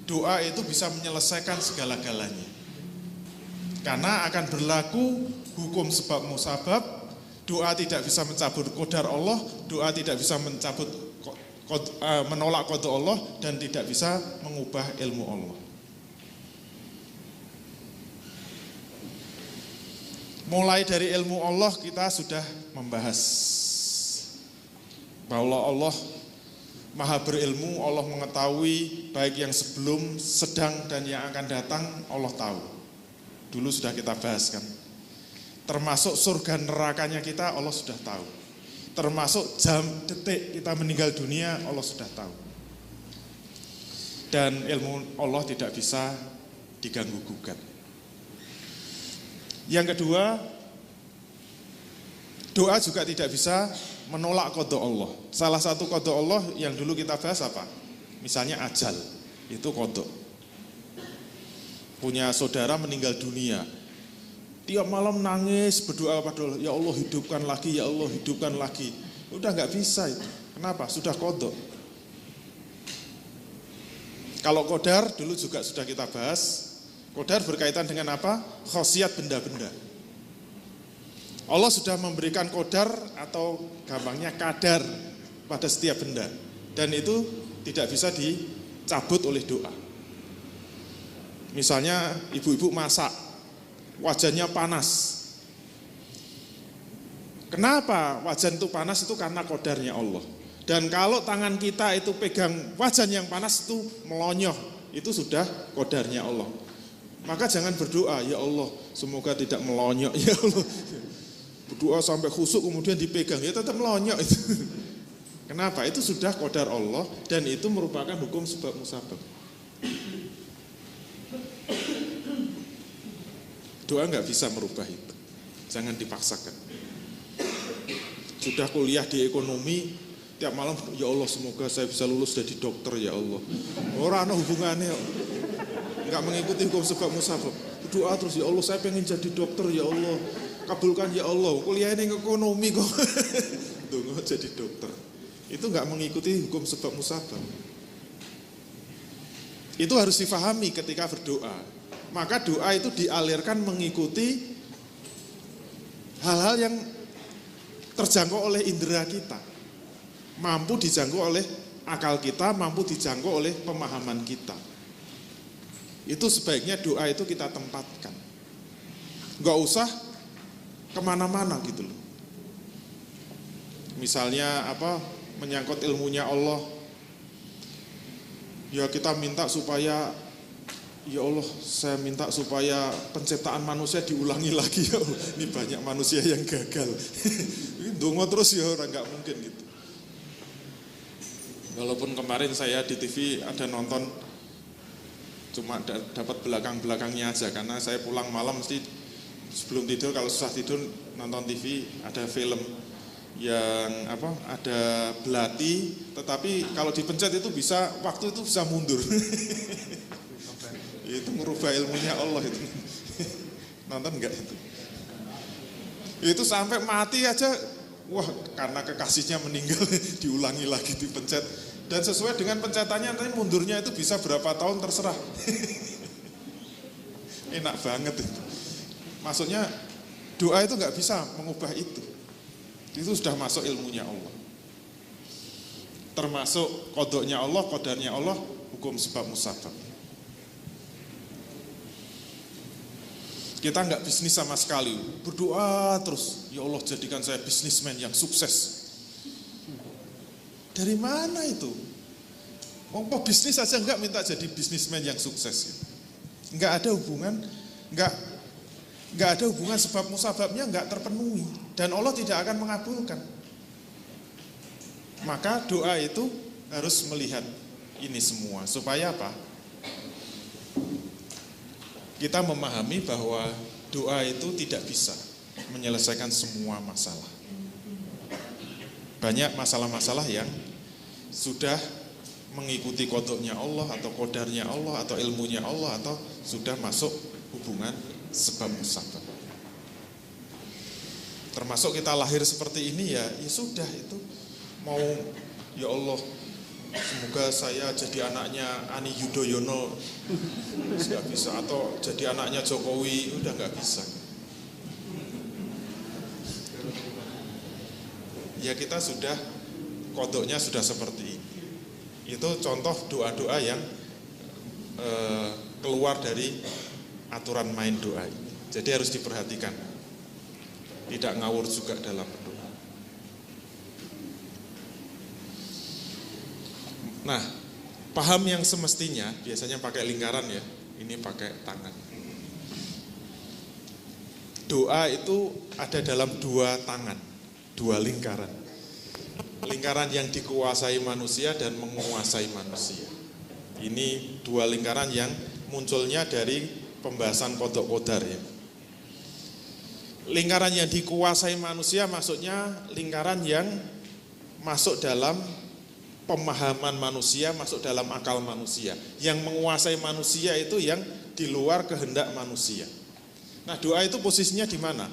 doa itu bisa menyelesaikan segala-galanya. Karena akan berlaku hukum sebab musabab. Doa tidak bisa mencabut qadar Allah, doa tidak bisa mencabut menolak qada Allah, dan tidak bisa mengubah ilmu Allah. Mulai dari ilmu Allah kita sudah membahas bahwa Allah Maha berilmu, Allah mengetahui baik yang sebelum, sedang, dan yang akan datang Allah tahu. Dulu sudah kita bahas kan. Termasuk surga nerakanya kita Allah sudah tahu. Termasuk jam, detik kita meninggal dunia Allah sudah tahu. Dan ilmu Allah tidak bisa diganggu-gugat. Yang kedua, doa juga tidak bisa menolak qada Allah. Salah satu qada Allah yang dulu kita bahas apa? Misalnya ajal, itu qada. Punya saudara meninggal dunia, tiap malam nangis berdoa pada Allah, ya Allah hidupkan lagi, ya Allah hidupkan lagi. Udah nggak bisa itu. Kenapa? Sudah qada. Kalau qadar dulu juga sudah kita bahas. Qadar berkaitan dengan apa? Khasiat benda-benda. Allah sudah memberikan qadar atau gampangnya kadar pada setiap benda. Dan itu tidak bisa dicabut oleh doa. Misalnya ibu-ibu masak, wajannya panas. Kenapa wajan itu panas? Itu karena qadarnya Allah. Dan kalau tangan kita itu pegang wajan yang panas itu melonyoh, itu sudah qadarnya Allah. Maka jangan berdoa, ya Allah semoga tidak melonyok, ya Allah. Berdoa sampai khusuk kemudian dipegang, ya tetap melonyok itu. Kenapa? Itu sudah qadar Allah dan itu merupakan hukum sebab musabab. Doa nggak bisa merubah itu. Jangan dipaksakan. Sudah kuliah di ekonomi, tiap malam ya Allah semoga saya bisa lulus jadi dokter ya Allah. Orang ada hubungannya, nggak mengikuti hukum sebab musabab. Doa terus ya Allah saya pengen jadi dokter ya Allah. Kabulkan ya Allah, kuliah ini ekonomi kok. Tunggu jadi dokter. Itu nggak mengikuti hukum sebab musabab. Itu harus difahami ketika berdoa. Maka doa itu dialirkan mengikuti hal-hal yang terjangkau oleh indera kita. Mampu dijangkau oleh akal kita, mampu dijangkau oleh pemahaman kita. Itu sebaiknya doa itu kita tempatkan. Nggak usah kemana-mana gitu loh. Misalnya apa, menyangkut ilmunya Allah, ya kita minta supaya, ya Allah saya minta supaya penciptaan manusia diulangi lagi ya Allah. Ini banyak manusia yang gagal. Dongo terus ya orang, nggak mungkin gitu. Walaupun kemarin saya di TV ada nonton, cuma dapat belakang-belakangnya aja karena saya pulang malam mesti sebelum tidur, kalau susah tidur nonton TV, ada film yang apa, ada belati, tetapi kalau dipencet itu bisa, waktu itu bisa mundur. Itu merubah ilmunya Allah itu. Nonton enggak itu? Itu sampai mati aja, wah karena kekasihnya meninggal diulangi lagi dipencet. Dan sesuai dengan pencetannya nanti mundurnya itu bisa berapa tahun terserah. Enak banget itu. Maksudnya doa itu nggak bisa mengubah itu. Itu sudah masuk ilmunya Allah. Termasuk qadanya Allah, qadarnya Allah, hukum sebab musabab. Kita nggak bisnis sama sekali, berdoa terus, ya Allah jadikan saya bisnismen yang sukses. Dari mana itu? Mau bisnis aja nggak minta jadi bisnismen yang sukses. Nggak ada hubungan, nggak ada hubungan sebab musababnya nggak terpenuhi dan Allah tidak akan mengabulkan. Maka doa itu harus melihat ini semua supaya apa? Kita memahami bahwa doa itu tidak bisa menyelesaikan semua masalah. Banyak masalah-masalah yang sudah mengikuti qadanya Allah atau qadarnya Allah atau ilmunya Allah atau sudah masuk hubungan sebab musabab. Termasuk kita lahir seperti ini ya sudah itu. Mau ya Allah semoga saya jadi anaknya Ani Yudhoyono, nggak bisa, atau jadi anaknya Jokowi, udah nggak bisa. Ya kita sudah kodoknya sudah seperti ini. Itu contoh doa-doa yang keluar dari aturan main doa ini. Jadi harus diperhatikan. tidak ngawur juga dalam berdoa. Nah, paham yang semestinya biasanya pakai lingkaran ya, ini pakai tangan. Doa itu ada dalam dua tangan, dua lingkaran. Lingkaran yang dikuasai manusia dan menguasai manusia. Ini dua lingkaran yang munculnya dari pembahasan Qodok Qodar ya. Lingkaran yang dikuasai manusia maksudnya lingkaran yang masuk dalam pemahaman manusia, masuk dalam akal manusia. Yang menguasai manusia itu yang di luar kehendak manusia. Nah, doa itu posisinya di mana?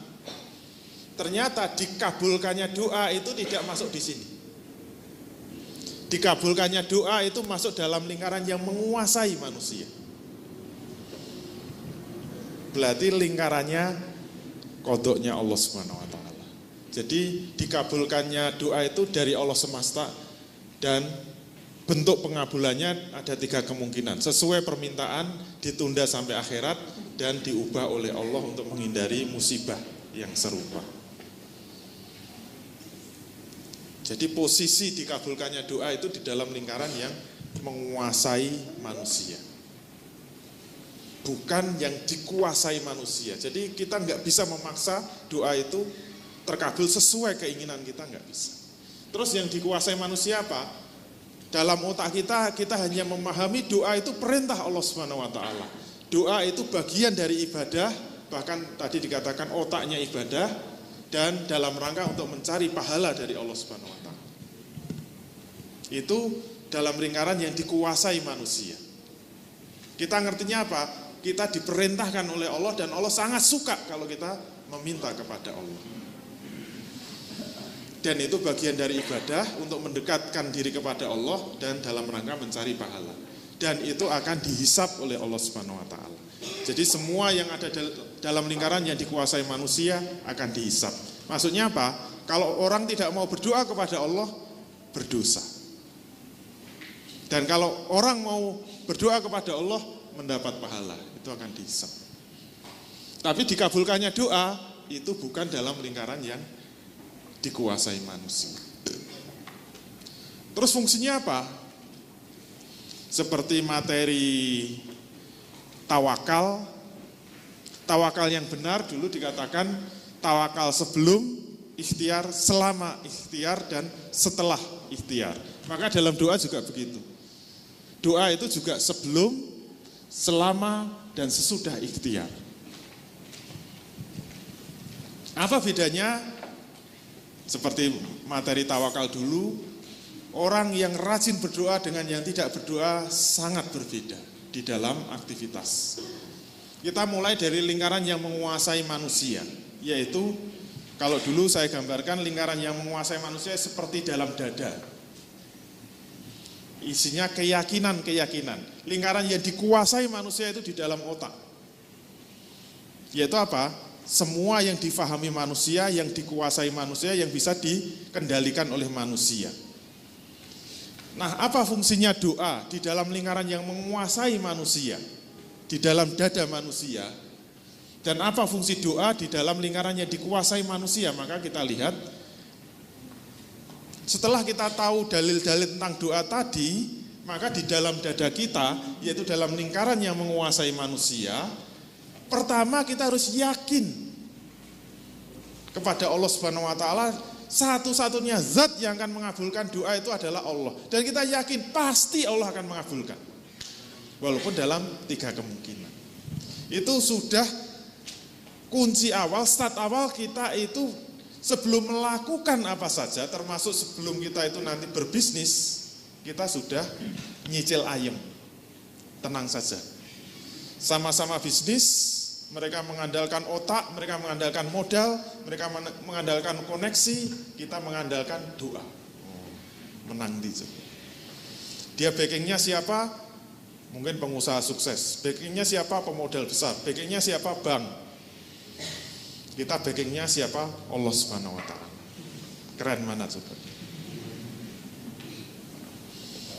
Ternyata dikabulkannya doa itu tidak masuk di sini. Dikabulkannya doa itu masuk dalam lingkaran yang menguasai manusia. Berarti lingkarannya kodoknya Allah Subhanahu wa taala. Jadi dikabulkannya doa itu dari Allah semesta dan bentuk pengabulannya ada 3 kemungkinan. Sesuai permintaan, ditunda sampai akhirat, dan diubah oleh Allah untuk menghindari musibah yang serupa. Jadi posisi dikabulkannya doa itu di dalam lingkaran yang menguasai manusia, bukan yang dikuasai manusia. Jadi kita nggak bisa memaksa doa itu terkabul sesuai keinginan kita, nggak bisa. Terus yang dikuasai manusia apa? Dalam otak kita hanya memahami doa itu perintah Allah Subhanahu wa taala. Doa itu bagian dari ibadah, bahkan tadi dikatakan otaknya ibadah, dan dalam rangka untuk mencari pahala dari Allah Subhanahu wa taala. Itu dalam lingkaran yang dikuasai manusia. Kita ngertinya apa? Kita diperintahkan oleh Allah dan Allah sangat suka kalau kita meminta kepada Allah. Dan itu bagian dari ibadah untuk mendekatkan diri kepada Allah dan dalam rangka mencari pahala. Dan itu akan dihisap oleh Allah Subhanahu wa taala. Jadi semua yang ada dalam lingkaran yang dikuasai manusia akan dihisap. Maksudnya apa? Kalau orang tidak mau berdoa kepada Allah, berdosa. Dan kalau orang mau berdoa kepada Allah, mendapat pahala, itu akan dihisap. Tapi dikabulkannya doa itu bukan dalam lingkaran yang dikuasai manusia. Terus fungsinya apa? Seperti materi tawakal. Tawakal yang benar dulu dikatakan tawakal sebelum ikhtiar, selama ikhtiar, dan setelah ikhtiar. Maka dalam doa juga begitu. Doa itu juga sebelum, selama, dan sesudah ikhtiar. Apa bedanya? Seperti materi tawakal dulu, orang yang rajin berdoa dengan yang tidak berdoa sangat berbeda di dalam aktivitas. Kita mulai dari lingkaran yang menguasai manusia, yaitu kalau dulu saya gambarkan lingkaran yang menguasai manusia seperti dalam dada. Isinya keyakinan-keyakinan. Lingkaran yang dikuasai manusia itu di dalam otak. Yaitu apa? Semua yang difahami manusia, yang dikuasai manusia, yang bisa dikendalikan oleh manusia. Nah, apa fungsinya doa di dalam lingkaran yang menguasai manusia, di dalam dada manusia? Dan apa fungsi doa di dalam lingkaran yang dikuasai manusia? Maka kita lihat, setelah kita tahu dalil-dalil tentang doa tadi, maka di dalam dada kita, yaitu dalam lingkaran yang menguasai manusia, pertama kita harus yakin kepada Allah Subhanahu wa taala, satu-satunya zat yang akan mengabulkan doa itu adalah Allah. Dan kita yakin pasti Allah akan mengabulkan. Walaupun dalam 3 kemungkinan. Itu sudah kunci awal, start awal kita itu sebelum melakukan apa saja, termasuk sebelum kita itu nanti berbisnis, kita sudah nyicil ayem. Tenang saja. Sama-sama bisnis, mereka mengandalkan otak, mereka mengandalkan modal, mereka mengandalkan koneksi, kita mengandalkan doa. Menang di situ. Dia backingnya siapa? Mungkin pengusaha sukses. Backingnya siapa? Pemodal besar. Backingnya siapa? Bank. Kita backingnya siapa? Allah Subhanahu wa taala. Keren mana coba?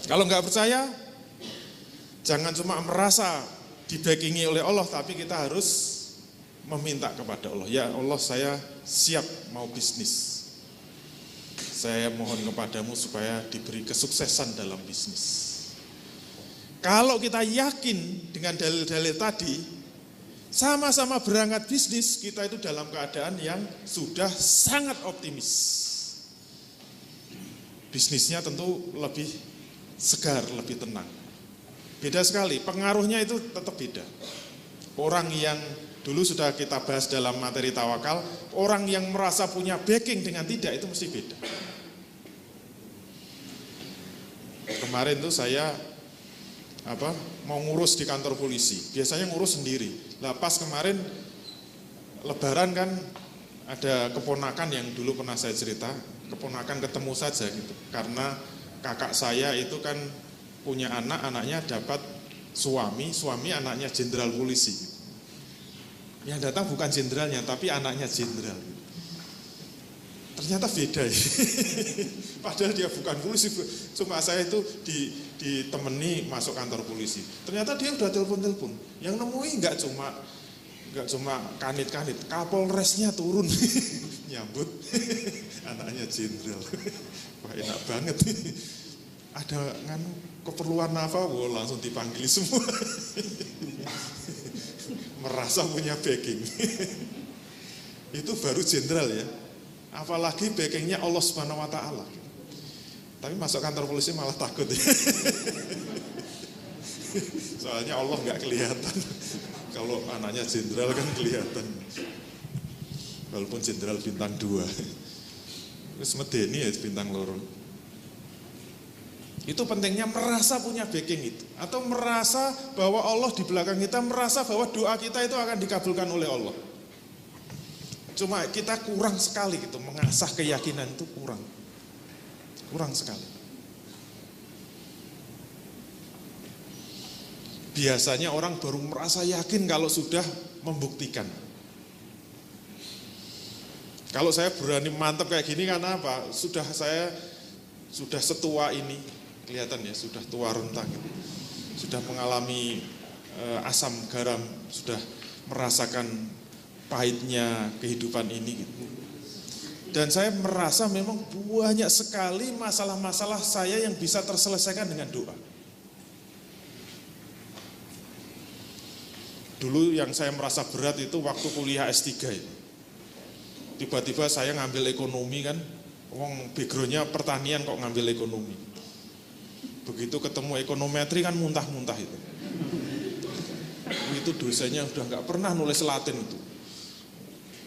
Kalau nggak percaya, jangan cuma merasa dibackingi oleh Allah, tapi kita harus meminta kepada Allah, ya Allah saya siap mau bisnis. Saya mohon kepadamu supaya diberi kesuksesan dalam bisnis. Kalau kita yakin dengan dalil-dalil tadi, sama-sama berangkat bisnis, kita itu dalam keadaan yang sudah sangat optimis. Bisnisnya tentu lebih segar, lebih tenang. Beda sekali, pengaruhnya itu tetap beda. Orang yang dulu sudah kita bahas dalam materi tawakal, orang yang merasa punya backing dengan tidak itu mesti beda. Kemarin tuh saya mau ngurus di kantor polisi, biasanya ngurus sendiri. Lah pas kemarin Lebaran kan ada keponakan yang dulu pernah saya cerita, keponakan ketemu saja gitu. Karena kakak saya itu kan punya anak, anaknya dapat suami anaknya jenderal polisi. Yang datang bukan jenderalnya, tapi anaknya jenderal. Ternyata beda ya. Padahal dia bukan polisi, cuma saya itu ditemani masuk kantor polisi. Ternyata dia udah telepon. Yang nemui nggak cuma kanit-kanit, Kapolresnya turun nyambut anaknya jenderal. Wah enak banget. Ada keperluan apa? Wah langsung dipanggil semua. Merasa punya backing. Itu baru jenderal ya. Apalagi backingnya Allah Subhanahu Wa Taala. Tapi masuk kantor polisi malah takut ya. Soalnya Allah nggak kelihatan. Kalau anaknya jenderal kan kelihatan. Walaupun jenderal bintang 2. Terus medeni ya bintang loro. Itu pentingnya merasa punya backing itu. Atau merasa bahwa Allah di belakang kita, merasa bahwa doa kita itu akan dikabulkan oleh Allah. Cuma kita kurang sekali gitu, mengasah keyakinan itu kurang sekali. Biasanya orang baru merasa yakin kalau sudah membuktikan. Kalau saya berani mantap kayak gini karena apa? Saya sudah setua ini, kelihatan ya, sudah tua renta gitu. Sudah mengalami asam garam, sudah merasakan pahitnya kehidupan ini gitu. Dan saya merasa memang banyak sekali masalah-masalah saya yang bisa terselesaikan dengan doa. Dulu yang saya merasa berat itu waktu kuliah S3 itu. Tiba-tiba saya ngambil ekonomi kan, backgroundnya pertanian kok ngambil ekonomi. Begitu ketemu ekonometri kan muntah-muntah itu. Itu dosanya udah gak pernah nulis Latin itu.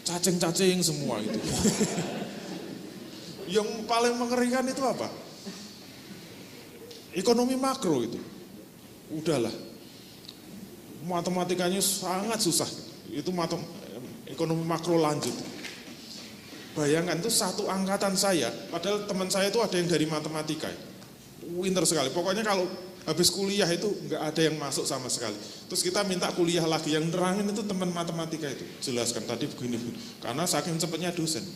Cacing-cacing semua itu. Yang paling mengerikan itu apa? Ekonomi makro itu. Udahlah. Matematikanya sangat susah. Itu ekonomi makro lanjut. Bayangkan itu satu angkatan saya, padahal teman saya itu ada yang dari matematika. Pinter sekali. Pokoknya kalau habis kuliah itu nggak ada yang masuk sama sekali. Terus kita minta kuliah lagi, yang nerangin itu teman matematika itu. Jelaskan tadi begini, karena saking cepatnya dosen.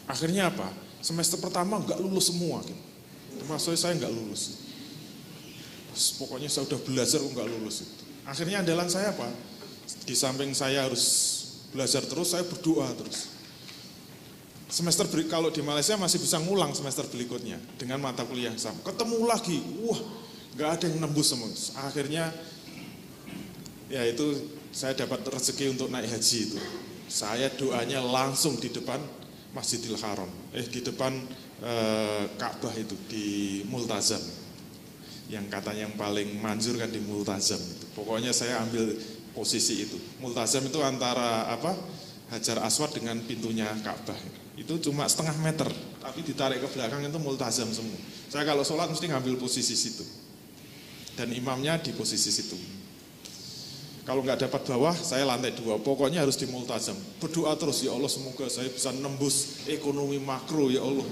Akhirnya apa? Semester pertama nggak lulus semua. Gitu. Termasuk saya nggak lulus. Terus pokoknya saya udah belajar nggak lulus. Itu. Akhirnya andalan saya apa? Di samping saya harus belajar terus, saya berdoa terus. Semester kalau di Malaysia masih bisa ngulang semester berikutnya dengan mata kuliah sama. Ketemu lagi, wah nggak ada yang nembus semua. Akhirnya ya itu saya dapat rezeki untuk naik haji itu. Saya doanya langsung di depan Masjidil Haram, di depan Ka'bah itu di Multazam. Yang katanya yang paling manjur kan di Multazam itu. Pokoknya saya ambil posisi itu. Multazam itu antara Hajar Aswad dengan pintunya Ka'bah. Itu cuma setengah meter, tapi ditarik ke belakang itu multazam semua. Saya kalau sholat mesti ngambil posisi situ. Dan imamnya di posisi situ. Kalau nggak dapat bawah, saya lantai 2. Pokoknya harus di multazam. Berdoa terus, ya Allah semoga saya bisa nembus ekonomi makro, ya Allah.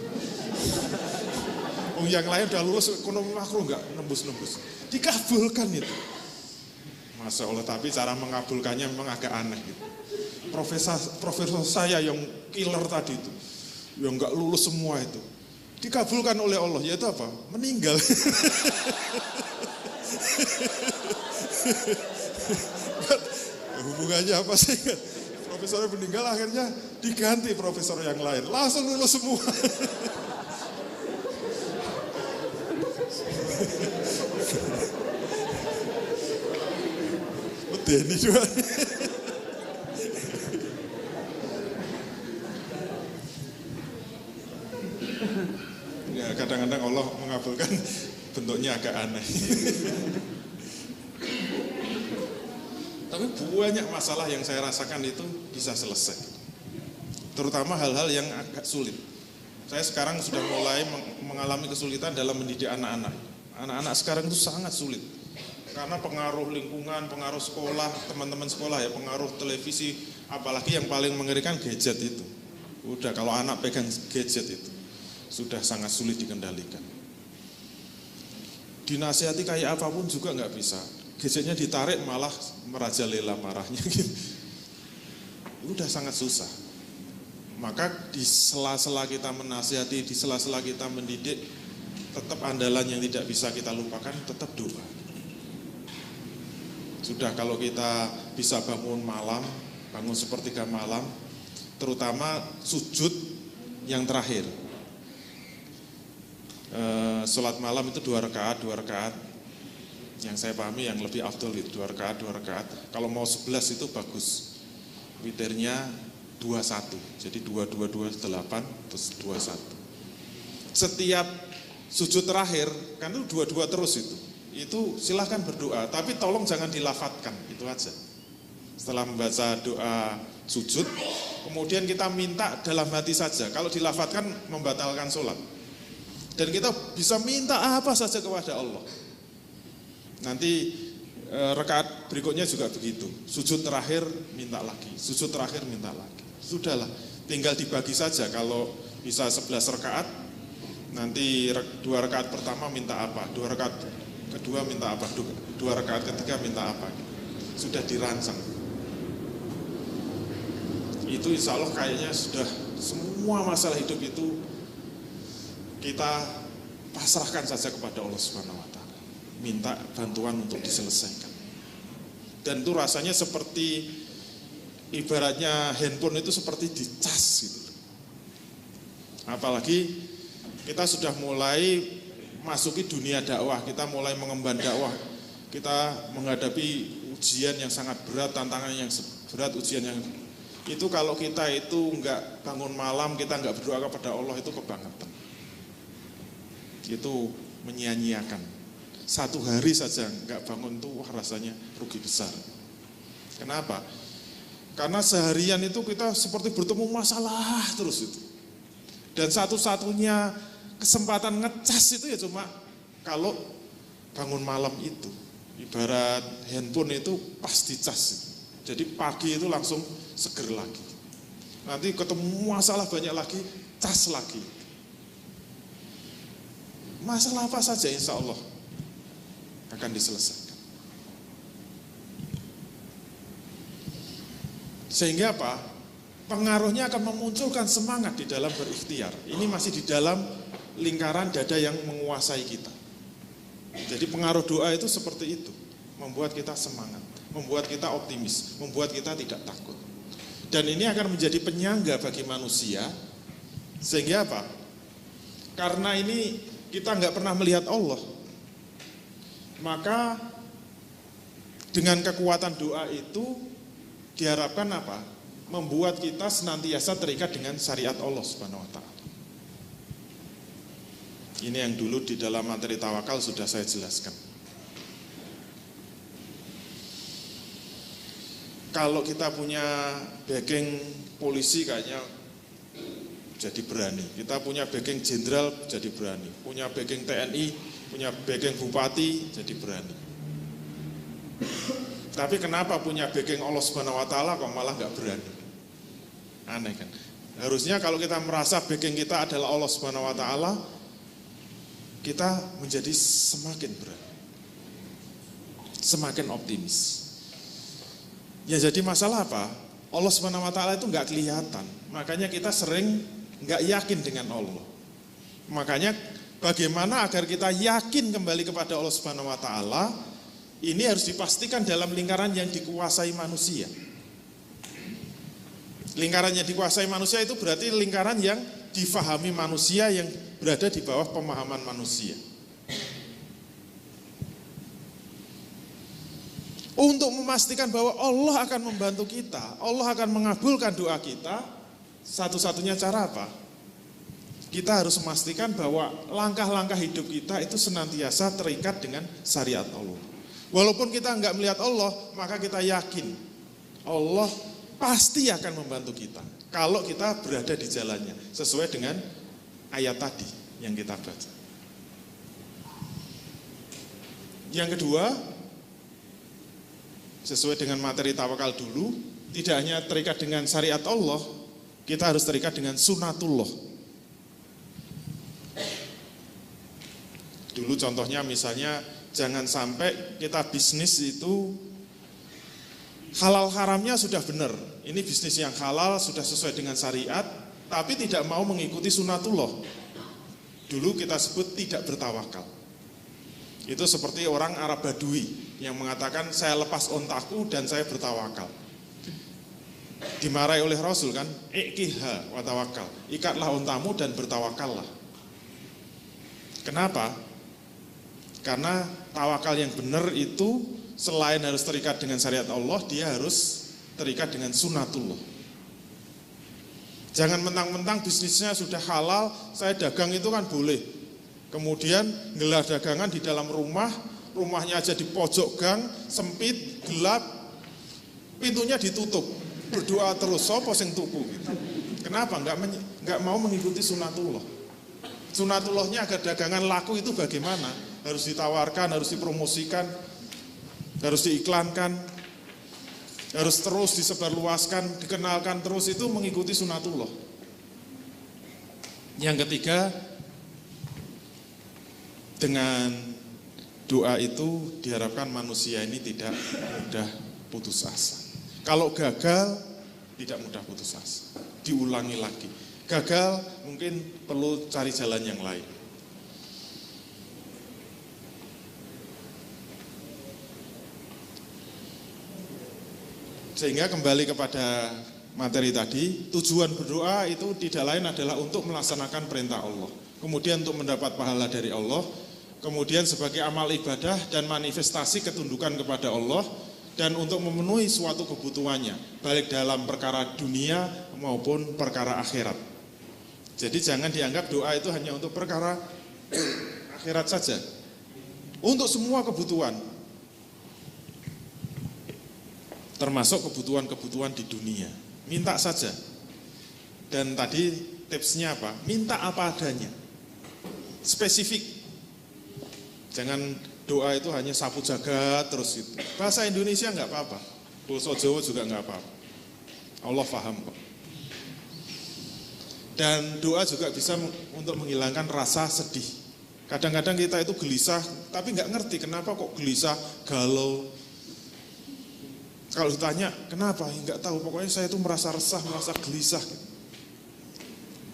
Yang lain udah lulus ekonomi makro nggak nembus-nembus. Dikabulkan itu. Masya Allah, tapi cara mengabulkannya memang agak aneh gitu. Profesor saya yang killer tadi itu, yang nggak lulus semua itu, dikabulkan oleh Allah, yaitu apa? Meninggal. Hubungannya apa sih? Profesornya meninggal, akhirnya diganti profesor yang lain. Langsung lulus semua. Medeni juga. Ya, kadang-kadang Allah mengabulkan bentuknya agak aneh. Tapi banyak masalah yang saya rasakan itu bisa selesai. Terutama hal-hal yang agak sulit. Saya sekarang sudah mulai mengalami kesulitan dalam mendidik anak-anak. Anak-anak sekarang itu sangat sulit. Karena pengaruh lingkungan, pengaruh sekolah, teman-teman sekolah ya, pengaruh televisi, apalagi yang paling mengerikan gadget itu. Udah kalau anak pegang gadget itu sudah sangat sulit dikendalikan. Dinasihati kayak apapun juga nggak bisa. Gadgetnya ditarik malah merajalela marahnya gitu. Udah sangat susah. Maka di sela-sela kita menasihati, di sela-sela kita mendidik, tetap andalan yang tidak bisa kita lupakan, tetap doa. Sudah kalau kita bisa bangun malam, bangun sepertiga malam, terutama sujud yang terakhir. Sholat malam itu 2 rakaat. Yang saya pahami yang lebih afdol itu 2 rakaat. Kalau mau 11 itu bagus. Witirnya 21. Jadi 2, 8, terus 21. Setiap sujud terakhir, kan itu 22 terus itu. Itu silahkan berdoa, tapi tolong jangan dilafatkan, itu aja. Setelah membaca doa sujud, kemudian kita minta dalam hati saja. Kalau dilafatkan membatalkan sholat. Dan kita bisa minta apa saja kepada Allah. Nanti rakaat berikutnya juga begitu. Sujud terakhir minta lagi, sujud terakhir minta lagi. Sudahlah, tinggal dibagi saja. Kalau bisa 11 rakaat, nanti 2 rakaat pertama minta apa, 2 rakaat kedua minta apa, 2 rakaat ketiga minta apa. Sudah dirancang. Itu insya Allah kayaknya sudah semua masalah hidup itu kita pasrahkan saja kepada Allah Subhanahu wa Ta'ala. Minta bantuan untuk diselesaikan. Dan itu rasanya seperti ibaratnya handphone itu seperti dicas gitu. Apalagi kita sudah mulai masuki dunia dakwah, kita mulai mengemban dakwah. Kita menghadapi ujian yang sangat berat, tantangan yang berat, ujian yang itu kalau kita itu enggak bangun malam, kita enggak berdoa kepada Allah, itu kebangetan. Itu menyia-nyiakan. 1 hari saja enggak bangun itu wah rasanya rugi besar. Kenapa? Karena seharian itu kita seperti bertemu masalah terus itu. Dan satu-satunya kesempatan ngecas itu ya cuma kalau bangun malam itu. Ibarat handphone itu pasti cas. Jadi pagi itu langsung seger lagi. Nanti ketemu masalah banyak lagi, cas lagi. Masalah apa saja insya Allah akan diselesaikan. Sehingga apa? Pengaruhnya akan memunculkan semangat di dalam berikhtiar. Ini masih di dalam lingkaran dada yang menguasai kita. Jadi pengaruh doa itu seperti itu. Membuat kita semangat, membuat kita optimis, membuat kita tidak takut. Dan ini akan menjadi penyangga bagi manusia. Sehingga apa? Karena ini kita nggak pernah melihat Allah, maka dengan kekuatan doa itu diharapkan apa? Membuat kita senantiasa terikat dengan syariat Allah Subhanahu wa Ta'ala. Ini yang dulu di dalam materi tawakal sudah saya jelaskan. Kalau kita punya backing polisi kayaknya jadi berani. Kita punya backing jenderal jadi berani. Punya backing TNI, punya backing bupati jadi berani. Tapi kenapa punya backing Allah Subhanahu wa Ta'ala kok malah nggak berani? Aneh kan? Harusnya kalau kita merasa backing kita adalah Allah Subhanahu wa Ta'ala, kita menjadi semakin berani, semakin optimis. Ya jadi masalah apa? Allah Subhanahu wa Ta'ala itu nggak kelihatan. Makanya kita sering nggak yakin dengan Allah. Makanya bagaimana agar kita yakin kembali kepada Allah Subhanahu wa Ta'ala? ini harus dipastikan dalam lingkaran yang dikuasai manusia. Lingkaran yang dikuasai manusia itu berarti lingkaran yang difahami manusia, yang berada di bawah pemahaman manusia. Untuk memastikan bahwa Allah akan membantu kita, Allah akan mengabulkan doa kita, satu-satunya cara apa? Kita harus memastikan bahwa langkah-langkah hidup kita itu senantiasa terikat dengan syariat Allah. Walaupun kita enggak melihat Allah, maka kita yakin Allah pasti akan membantu kita kalau kita berada di jalannya sesuai dengan ayat tadi yang kita baca. Yang kedua, sesuai dengan materi tawakal dulu, tidak hanya terikat dengan syariat Allah, kita harus terikat dengan sunatullah. Dulu contohnya misalnya, jangan sampai kita bisnis itu halal haramnya sudah benar. Ini bisnis yang halal, sudah sesuai dengan syariat, tapi tidak mau mengikuti sunatullah. Dulu kita sebut tidak bertawakal. Itu seperti orang Arab Badui yang mengatakan saya lepas ontaku dan saya bertawakal. Dimarahi oleh Rasul kan, ikiha wa tawakal. Ikatlah ontamu dan bertawakallah. Kenapa? Karena tawakal yang benar itu selain harus terikat dengan syariat Allah, dia harus terikat dengan sunatullah. Jangan mentang-mentang bisnisnya sudah halal, saya dagang itu kan boleh. Kemudian gelar dagangan di dalam rumah, rumahnya aja di pojok gang, sempit, gelap, pintunya ditutup, berdoa terus, sopo sing tuku gitu. Kenapa? Enggak mau mengikuti sunatullah. Sunatullahnya agar dagangan laku itu bagaimana? Harus ditawarkan, harus dipromosikan, harus diiklankan, harus terus disebarluaskan, dikenalkan terus, itu mengikuti sunatullah. Yang ketiga, dengan doa itu diharapkan manusia ini tidak mudah putus asa. Kalau gagal, tidak mudah putus asa, diulangi lagi. Gagal mungkin perlu cari jalan yang lain. Sehingga kembali kepada materi tadi, tujuan berdoa itu tidak lain adalah untuk melaksanakan perintah Allah. Kemudian untuk mendapat pahala dari Allah, kemudian sebagai amal ibadah dan manifestasi ketundukan kepada Allah, dan untuk memenuhi suatu kebutuhannya, baik dalam perkara dunia maupun perkara akhirat. Jadi jangan dianggap doa itu hanya untuk perkara akhirat saja. Untuk semua kebutuhan, termasuk kebutuhan-kebutuhan di dunia, minta saja. Dan tadi tipsnya apa? Minta apa adanya, spesifik. Jangan doa itu hanya sapu jagat terus itu. Bahasa Indonesia enggak apa-apa, bahasa Jawa juga enggak apa-apa. Allah paham kok. Dan doa juga bisa untuk menghilangkan rasa sedih. Kadang-kadang kita itu gelisah, tapi enggak ngerti kenapa kok gelisah, galau. Kalau ditanya kenapa, enggak tahu, pokoknya saya itu merasa resah, merasa gelisah.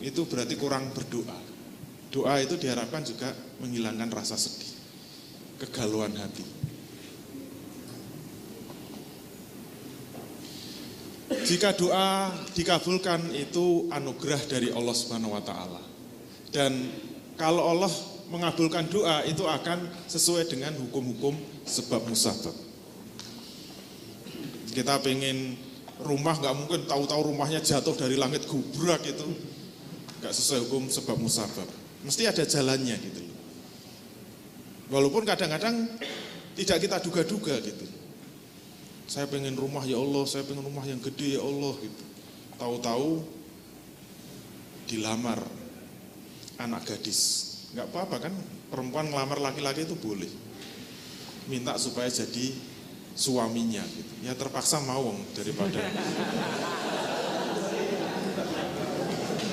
Itu berarti kurang berdoa. Doa itu diharapkan juga menghilangkan rasa sedih, kegalauan hati. Jika doa dikabulkan itu anugerah dari Allah Subhanahu wa taala. Dan kalau Allah mengabulkan doa itu akan sesuai dengan hukum-hukum sebab musabab. Kita pengen rumah, nggak mungkin tahu-tahu rumahnya jatuh dari langit gubrak itu, nggak sesuai hukum sebab musabab. Mesti ada jalannya gitu. Walaupun kadang-kadang tidak kita duga-duga gitu. Saya pengen rumah ya Allah, saya pengen rumah yang gede ya Allah gitu. Tahu-tahu dilamar anak gadis, nggak apa-apa kan? Perempuan ngelamar laki-laki itu boleh. Minta supaya jadi suaminya gitu. Ya terpaksa mau daripada.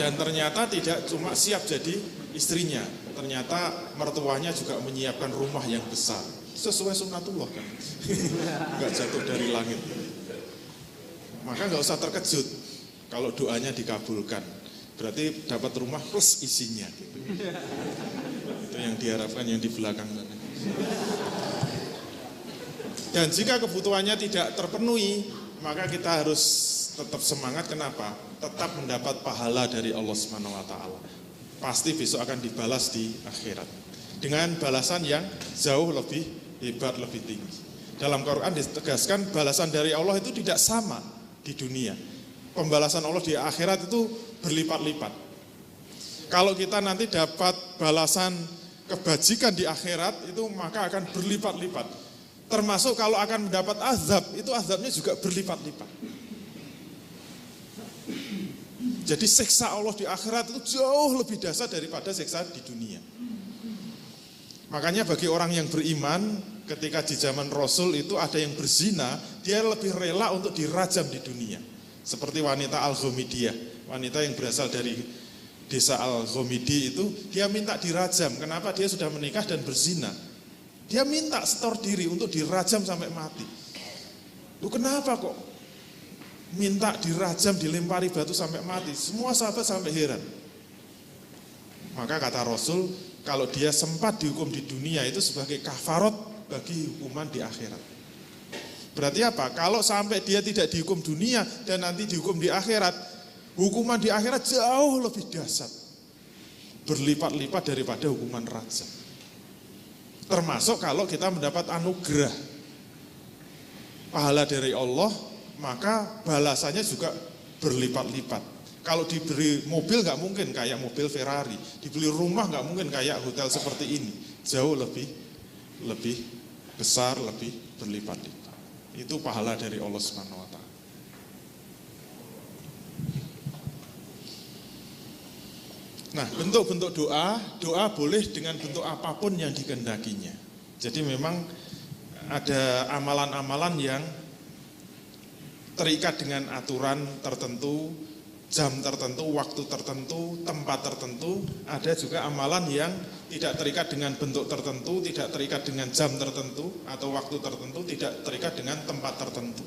Dan ternyata tidak cuma siap jadi istrinya, ternyata mertuanya juga menyiapkan rumah yang besar sesuai sunatullah kan. Enggak jatuh dari langit. Maka enggak usah terkejut kalau doanya dikabulkan. Berarti dapat rumah plus isinya gitu. Itu yang diharapkan yang di belakang sana. Dan jika kebutuhannya tidak terpenuhi, maka kita harus tetap semangat. Kenapa? Tetap mendapat pahala dari Allah Subhanahu wa taala. Pasti besok akan dibalas di akhirat dengan balasan yang jauh lebih hebat, lebih tinggi. Dalam Quran ditegaskan balasan dari Allah itu tidak sama di dunia. Pembalasan Allah di akhirat itu berlipat-lipat. Kalau kita nanti dapat balasan kebajikan di akhirat, itu maka akan berlipat-lipat. Termasuk kalau akan mendapat azab, itu azabnya juga berlipat-lipat. Jadi siksa Allah di akhirat itu jauh lebih dahsyat daripada siksa di dunia. Makanya bagi orang yang beriman, ketika di zaman Rasul itu ada yang berzina, dia lebih rela untuk dirajam di dunia. Seperti wanita Al-Ghamidiyah, wanita yang berasal dari desa Al-Ghamidi itu, dia minta dirajam. Kenapa? Dia sudah menikah dan berzina. Dia minta setor diri untuk dirajam sampai mati. Lu kenapa kok minta dirajam, dilempari batu sampai mati? Semua sahabat sampai heran. Maka kata Rasul, kalau dia sempat dihukum di dunia itu sebagai kafarat bagi hukuman di akhirat. Berarti apa? Kalau sampai dia tidak dihukum dunia dan nanti dihukum di akhirat, hukuman di akhirat jauh lebih dahsyat, berlipat-lipat daripada hukuman rajam. Termasuk kalau kita mendapat anugerah pahala dari Allah, maka balasannya juga berlipat-lipat. Kalau diberi mobil nggak mungkin kayak mobil Ferrari, dibeli rumah nggak mungkin kayak hotel seperti ini, jauh lebih besar, lebih berlipat-lipat. Itu pahala dari Allah Subhanahu wa taala. Nah, bentuk-bentuk doa boleh dengan bentuk apapun yang dikehendakinya. Jadi memang ada amalan-amalan yang terikat dengan aturan tertentu, jam tertentu, waktu tertentu, tempat tertentu. Ada juga amalan yang tidak terikat dengan bentuk tertentu, tidak terikat dengan jam tertentu atau waktu tertentu, tidak terikat dengan tempat tertentu.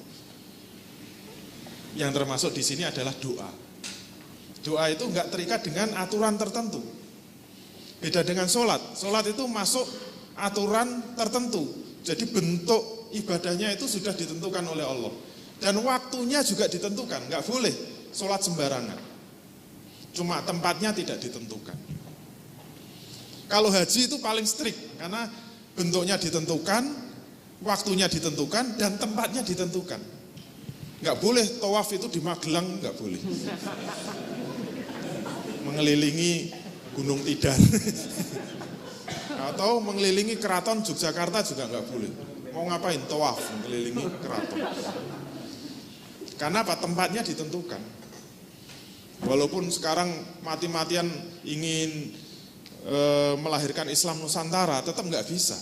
Yang termasuk di sini adalah doa. Doa itu enggak terikat dengan aturan tertentu. Beda dengan sholat. Sholat itu masuk aturan tertentu. Jadi bentuk ibadahnya itu sudah ditentukan oleh Allah. Dan waktunya juga ditentukan. Enggak boleh sholat sembarangan. Cuma tempatnya tidak ditentukan. Kalau haji itu paling strict. Karena bentuknya ditentukan, waktunya ditentukan, dan tempatnya ditentukan. Enggak boleh tawaf itu di Magelang, enggak boleh. Mengelilingi Gunung Tidar atau mengelilingi keraton Yogyakarta juga nggak boleh. Mau ngapain? Tawaf mengelilingi keraton. Karena apa? Tempatnya ditentukan. Walaupun sekarang mati-matian ingin melahirkan Islam Nusantara, tetap nggak bisa.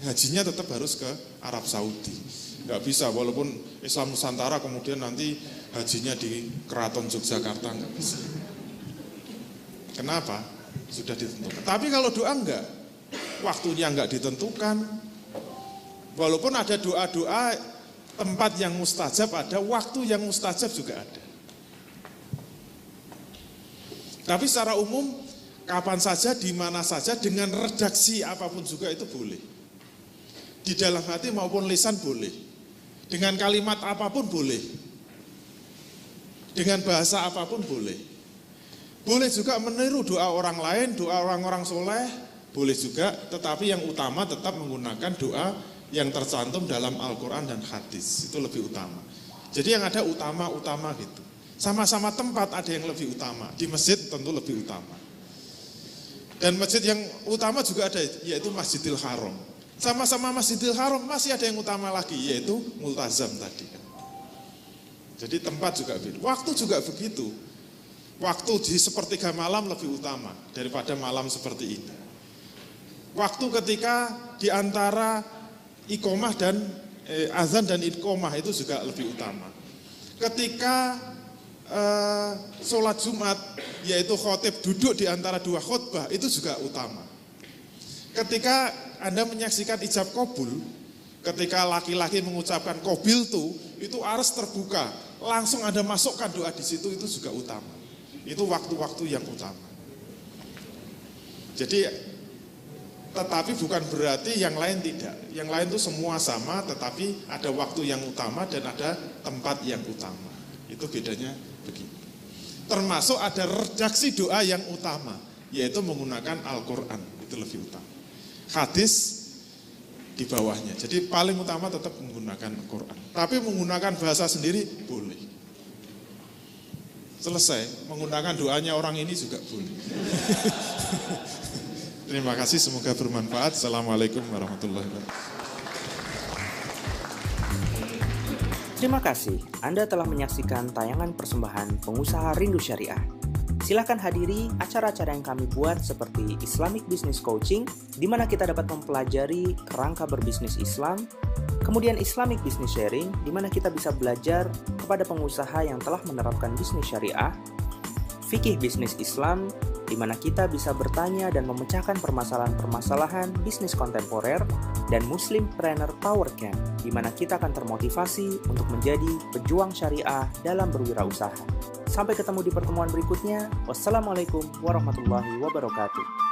Hajinya tetap harus ke Arab Saudi. Nggak bisa. Walaupun Islam Nusantara kemudian nanti hajinya di keraton Yogyakarta, nggak bisa. Kenapa? Sudah ditentukan. Tapi kalau doa enggak, waktunya enggak ditentukan. Walaupun ada doa-doa tempat yang mustajab ada, waktu yang mustajab juga ada. Tapi secara umum, kapan saja, di mana saja, dengan redaksi apapun juga itu boleh. Di dalam hati maupun lisan boleh. Dengan kalimat apapun boleh. Dengan bahasa apapun boleh. Boleh juga meniru doa orang lain, doa orang-orang soleh, boleh juga, tetapi yang utama tetap menggunakan doa yang tercantum dalam Al-Quran dan hadis, itu lebih utama. Jadi yang ada utama-utama gitu. Sama-sama tempat ada yang lebih utama, di masjid tentu lebih utama. Dan masjid yang utama juga ada, yaitu Masjidil Haram. Sama-sama Masjidil Haram masih ada yang utama lagi, yaitu Multazam tadi. Jadi tempat juga beda, waktu juga begitu. Waktu di sepertiga malam lebih utama daripada malam seperti ini. Waktu ketika di antara iqomah dan azan dan iqomah itu juga lebih utama. Ketika sholat Jumat, yaitu khotib duduk di antara dua khutbah, itu juga utama. Ketika Anda menyaksikan ijab qabul, ketika laki-laki mengucapkan qabiltu, itu aras terbuka, langsung Anda masukkan doa di situ, itu juga utama. Itu waktu-waktu yang utama. Jadi tetapi bukan berarti yang lain tidak. Yang lain itu semua sama, tetapi ada waktu yang utama dan ada tempat yang utama. Itu bedanya begitu. Termasuk ada redaksi doa yang utama, yaitu menggunakan Al-Quran. Itu lebih utama. Hadis di bawahnya. Jadi paling utama tetap menggunakan Al-Quran. Tapi menggunakan bahasa sendiri boleh. Selesai, menggunakan doanya orang ini juga boleh. Terima kasih, semoga bermanfaat. Assalamualaikum warahmatullahi wabarakatuh. Terima kasih, Anda telah menyaksikan tayangan persembahan Pengusaha Rindu Syariah. Silahkan hadiri acara-acara yang kami buat seperti Islamic Business Coaching, di mana kita dapat mempelajari kerangka berbisnis Islam, kemudian Islamic Business Sharing, di mana kita bisa belajar kepada pengusaha yang telah menerapkan bisnis syariah, Fikih Bisnis Islam, di mana kita bisa bertanya dan memecahkan permasalahan-permasalahan bisnis kontemporer, dan Muslimpreneur Power Camp, di mana kita akan termotivasi untuk menjadi pejuang syariah dalam berwirausaha. Sampai ketemu di pertemuan berikutnya. Wassalamualaikum warahmatullahi wabarakatuh.